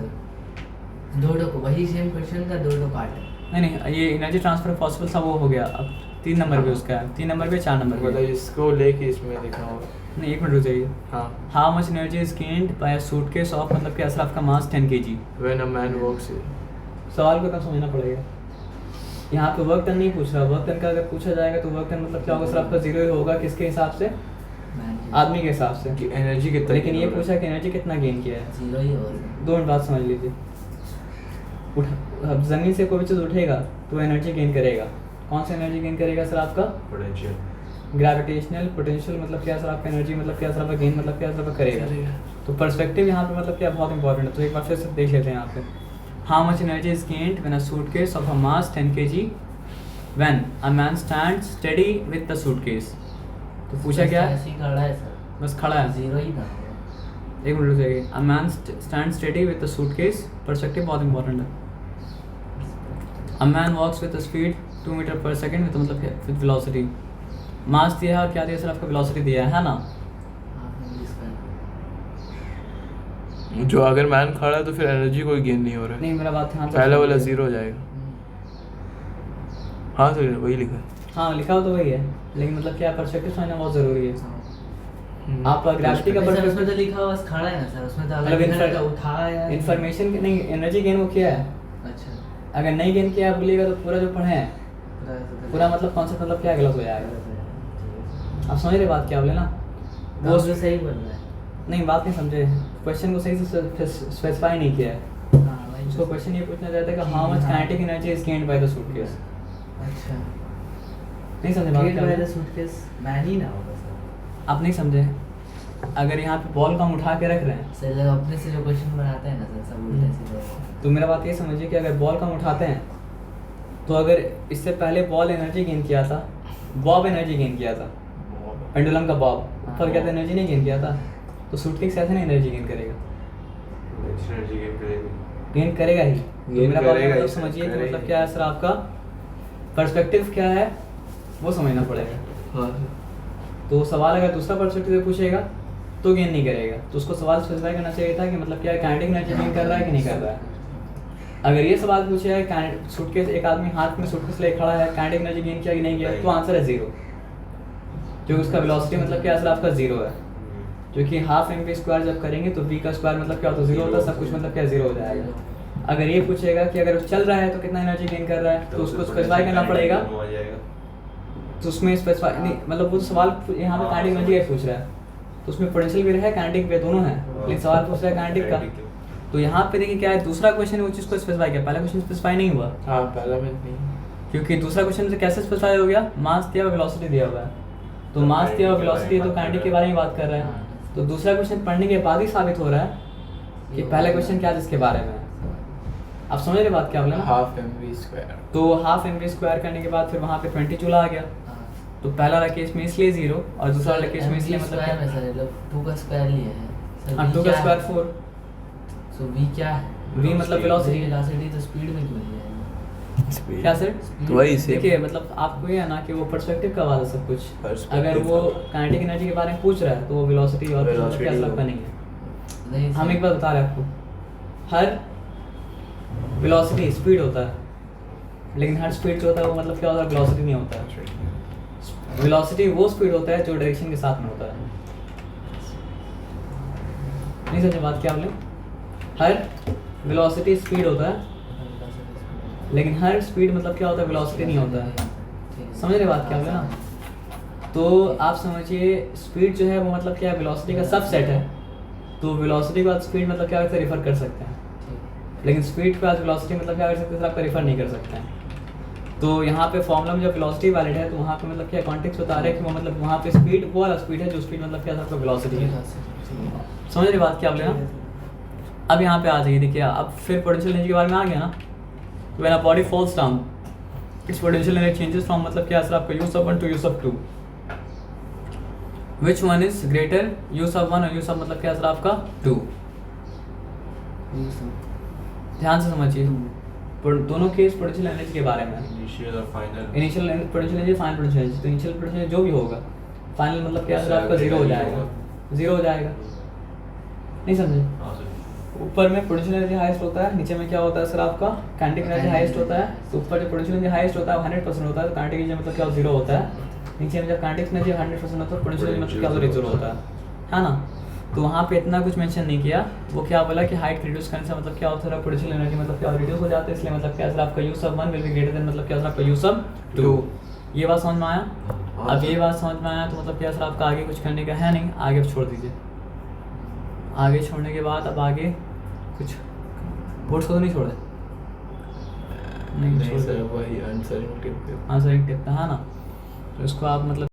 सर, वही सेम क्वेश्चन का 2 पार्ट है। नहीं ये एनर्जी ट्रांसफर पॉसिबल था, वो हो गया। अब 3 नंबर पे उसका है, 3 नंबर पे 4 नंबर पे। मतलब इसको लेके इसमें लिखा होगा। नहीं 1 मिनट रुक जाइए। हाँ, how much energy is gained by a suitcase of मतलब क्या सर, आपका mass 10 kg। When a man walks, सवाल को एकदम समझना पड़ेगा। यहाँ पे वर्क डन नहीं पूछ रहा, वर्क डन का अगर पूछा जाएगा तो वर्क डन मतलब क्या होगा सर, आपका जीरो ही होगा, किसके हिसाब से, आदमी के हिसाब से। कि एनर्जी कितना, लेकिन ये पूछा कि एनर्जी कितना गेन किया है। जीरो ही होगा सर। 2 मिनट बात समझ लीजिए। अब ज़मीन से कोई भी चीज़ उठेगा तो एनर्जी गेन करेगा। कौन सा एनर्जी गेन करेगा सर, आपका पोटेंशियल, ग्रेविटेशनल पोटेंशियल मतलब क्या सर, आपका एनर्जी मतलब क्या सर, आपका गेन मतलब क्या सर, आपका करेगा। तो पर्सपेक्टिव यहाँ पे मतलब क्या बहुत इंपॉर्टेंट है। तो एक बार फिर से देख लेते हैं यहाँ पे, how much energy is gained when a suitcase of a mass 10 kg when a man stand steady with the suitcase. तो पूछा क्या है, ऐसे ही खड़ा है सर, बस खड़ा है। जीरो ही था। 1 मिनट रुक जाइए। A man stand steady with the suitcase, perspective बहुत इंपॉर्टेंट है। A man walks with speed 2 metre per second with मतलब विद वेलोसिटी। मास दिया है और क्या दिया सर, आपका वेलोसिटी दिया है ना। जो अगर मैन खड़ा है तो फिर एनर्जी कोई गेन नहीं हो रहा है। नहीं मेरा बात ध्यान से पहला वाला समझिए। 0 हो जाएगा। हाँ सर वही लिखा है। हाँ लिखा हो तो वही है, लेकिन मतलब क्या पर्सपेक्टिव समझना बहुत ज़रूरी है। आप ग्रेविटी का सर उसमें पर्सपेक्टिव तो लिखा हुआ बस खड़ा है ना सर, उसमें तो मतलब अगर उठाया इन्फॉर्मेशन नहीं, एनर्जी गेन वो किया है। अच्छा, अगर नहीं गेन किया बोलिएगा तो पूरा जो पढ़े हैं पूरा मतलब कॉन्सेप्ट मतलब क्या गलत हो जाएगा। आप समझ रहे बात क्या बोले ना, वो तो सही बोल रहा है। नहीं बात नहीं समझे, क्वेश्चन को सही से स्पेसिफाई नहीं किया है। हाँ वही उसको क्वेश्चन ये पूछना चाहता है कि how much kinetic energy is gained by the suitcase. अच्छा, नहीं समझे बात गेट क्या बाय द बोले? सूटकेस मैन ही ना होगा सर। आप नहीं समझे। अगर यहाँ पे बॉल को हम उठा के रख रहे हैं सर जब अपने से जो क्वेश्चन बनाते हैं ना सर, सब उल्टे सीधे। तो मेरा बात ये समझिए कि अगर बॉल को हम उठाते हैं तो अगर इससे पहले बॉल एनर्जी गेन किया था, बॉब एनर्जी गेन किया था, पेंडुलम का बॉब, पर क्या था एनर्जी नहीं गेन किया था, तो सूटकेस ऐसे नहीं एनर्जी गेन करेगा, एनर्जी गेन करेगी, गेन करेगा ही। तो Gain मेरा बात करेगा मतलब ही, समझिए कि करेगा मतलब ही। क्या है सर, आपका पर्सपेक्टिव क्या है वो समझना पड़ेगा। हाँ तो सवाल अगर दूसरा पर्सपेक्टिव से पूछेगा तो गेन नहीं करेगा, तो उसको सवाल स्पेसिफाई करना चाहिए था कि मतलब क्या काइनेटिक एनर्जी गेन कर रहा है कि नहीं कर रहा है। अगर ये सवाल पूछा है सूटकेस, एक आदमी हाथ में सूटकेस लेके खड़ा है, काइनेटिक एनर्जी गेन किया कि नहीं किया, तो आंसर है 0, क्योंकि उसका वेलोसिटी मतलब क्या सर आपका 0 है। क्योंकि हाफ एम वी स्क्वायर जब करेंगे तो वी का स्क्वायर मतलब क्या होता है 0 होता है, सब कुछ मतलब क्या 0 हो जाएगा। अगर ये पूछेगा कि अगर चल रहा है तो कितना एनर्जी गेन कर रहा है, तो उसको स्पेसिफाई करना पड़ेगा। तो उसमें स्पेसिफाई नहीं, मतलब वो तो सवाल यहाँ पे काइनेटिक एनर्जी का पूछ रहा है, तो उसमें पोटेंशियल भी है, काइनेटिक भी दोनों है, लेकिन सवाल पूछ रहा है काइनेटिक का। तो यहाँ पे देखिए क्या है, दूसरा क्वेश्चन है वो चीज़ को स्पेसिफाई किया, पहला क्वेश्चन स्पेसिफाई नहीं हुआ। हाँ पहला में नहीं, क्योंकि दूसरा क्वेश्चन से कैसे स्पेसिफाई हो गया, मास दिया हुआ वेलोसिटी दिया हुआ है, तो मास दिया हुआ वेलोसिटी है तो काइनेटिक के बारे में बात कर रहा है। तो दूसरा क्वेश्चन पढ़ने के बाद ही साबित हो रहा है कि पहला क्वेश्चन क्या जिसके बारे में है। आप समझ रहे बात क्या बोले ना? Half M V square. तो हाफ एम वी स्क्वायर करने के बाद फिर वहाँ पे 20 जूल आ गया। तो पहला वाला केस में इसलिए 0 और दूसरा वाला केस में इसलिए मतलब स्क्वायर में सर मतलब 2 का स्क्वायर लिए हैं सर। हाँ 2 का स्क्वायर 4। सो v क्या है? v मतलब वेलोसिटी। वेलोसिटी तो स्पीड में क्यों लिया है? क्या सर? तो वही से देखिए मतलब आपको ये है ना कि वो पर्सपेक्टिव का बात है सब कुछ। Perspective अगर वो का। काइनेटिक एनर्जी के बारे में पूछ रहा है तो वो वेलोसिटी और Velocity क्या हो। का नहीं है। नहीं हम सर। एक बात बता रहे हैं आपको, हर वेलोसिटी स्पीड होता है, लेकिन हर स्पीड जो होता है वो मतलब क्या होता है वेलोसिटी नहीं होता है। वेलोसिटी वो स्पीड होता है जो डायरेक्शन के साथ में होता है। नहीं समझे बात क्या बोले? हर वेलोसिटी स्पीड होता है, लेकिन हर स्पीड मतलब क्या होता है वेलोसिटी नहीं होता है। समझ रहे बात क्या बोले ना? तो आप समझिए स्पीड जो है वो मतलब क्या है वेलोसिटी का सबसेट है। तो वेलोसिटी के बाद स्पीड मतलब क्या करते हैं रेफर कर सकते हैं, लेकिन स्पीड के बाद वेलोसिटी मतलब क्या कर सकते हैं आपका रेफर नहीं कर सकते हैं। तो यहाँ पे फॉर्मूला में जब वेलोसिटी वैलिड है तो वहाँ पे मतलब क्या कॉन्टेक्स्ट बता रहे हैं कि वो मतलब वहाँ पे स्पीड वो वाला स्पीड है जो स्पीड मतलब क्या आपका वेलोसिटी है। समझ रहे बात क्या बोले ना? अब यहाँ पे आ जाइए, देखिए अब फिर पोटेंशियल एनर्जी के बारे में आ गया ना। When a body falls down, its potential energy changes from मतलब क्या सर आपका use of 1 to use of 2. Which one is greater, use of 1 और use of मतलब क्या सर आपका 2? ध्यान से समझिए, दोनों केस पोटेंशियल एनर्जी के बारे में। इनिशियल और final. Initial potential energy, final potential energy. तो इनिशियल पोटेंशियल जो भी होगा, फाइनल मतलब क्या सर आपका 0 हो जाएगा, 0 हो जाएगा। नहीं समझे? ऊपर में पोटेंशियल एनर्जी हाईएस्ट होता है, नीचे में क्या होता है सर आपका काइनेटिक एनर्जी हाईएस्ट होता है। तो ऊपर जो पोटेंशियल एनर्जी हाईएस्ट होता है वो 100% होता है, तो काइनेटिक एनर्जी मतलब क्या 0 होता है। नीचे में जब काइनेटिक एनर्जी 100% होता है, पोटेंशियल एनर्जी मतलब क्या 0 होता है ना? तो वहाँ पे इतना कुछ मेंशन नहीं किया, वो क्या बोला कि हाइट रिड्यूस करने से मतलब क्या होता है पोटेंशियल एनर्जी मतलब क्या रिड्यूस हो जाता है, इसलिए मतलब क्या सर आपका use of 1 will be greater than मतलब क्या सर आपका यूज ऑफ 2। ये बात समझ में आया? अब ये बात समझ में आया तो मतलब क्या सर आपका आगे कुछ करने का है नहीं, आगे छोड़ दीजिए। आगे छोड़ने के बाद अब आगे कुछ बोर्ड्स को तो नहीं छोड़े? नहीं सर वही आंसरिंग टिप। आंसरिंग टिप है ना? तो इसको आप मतलब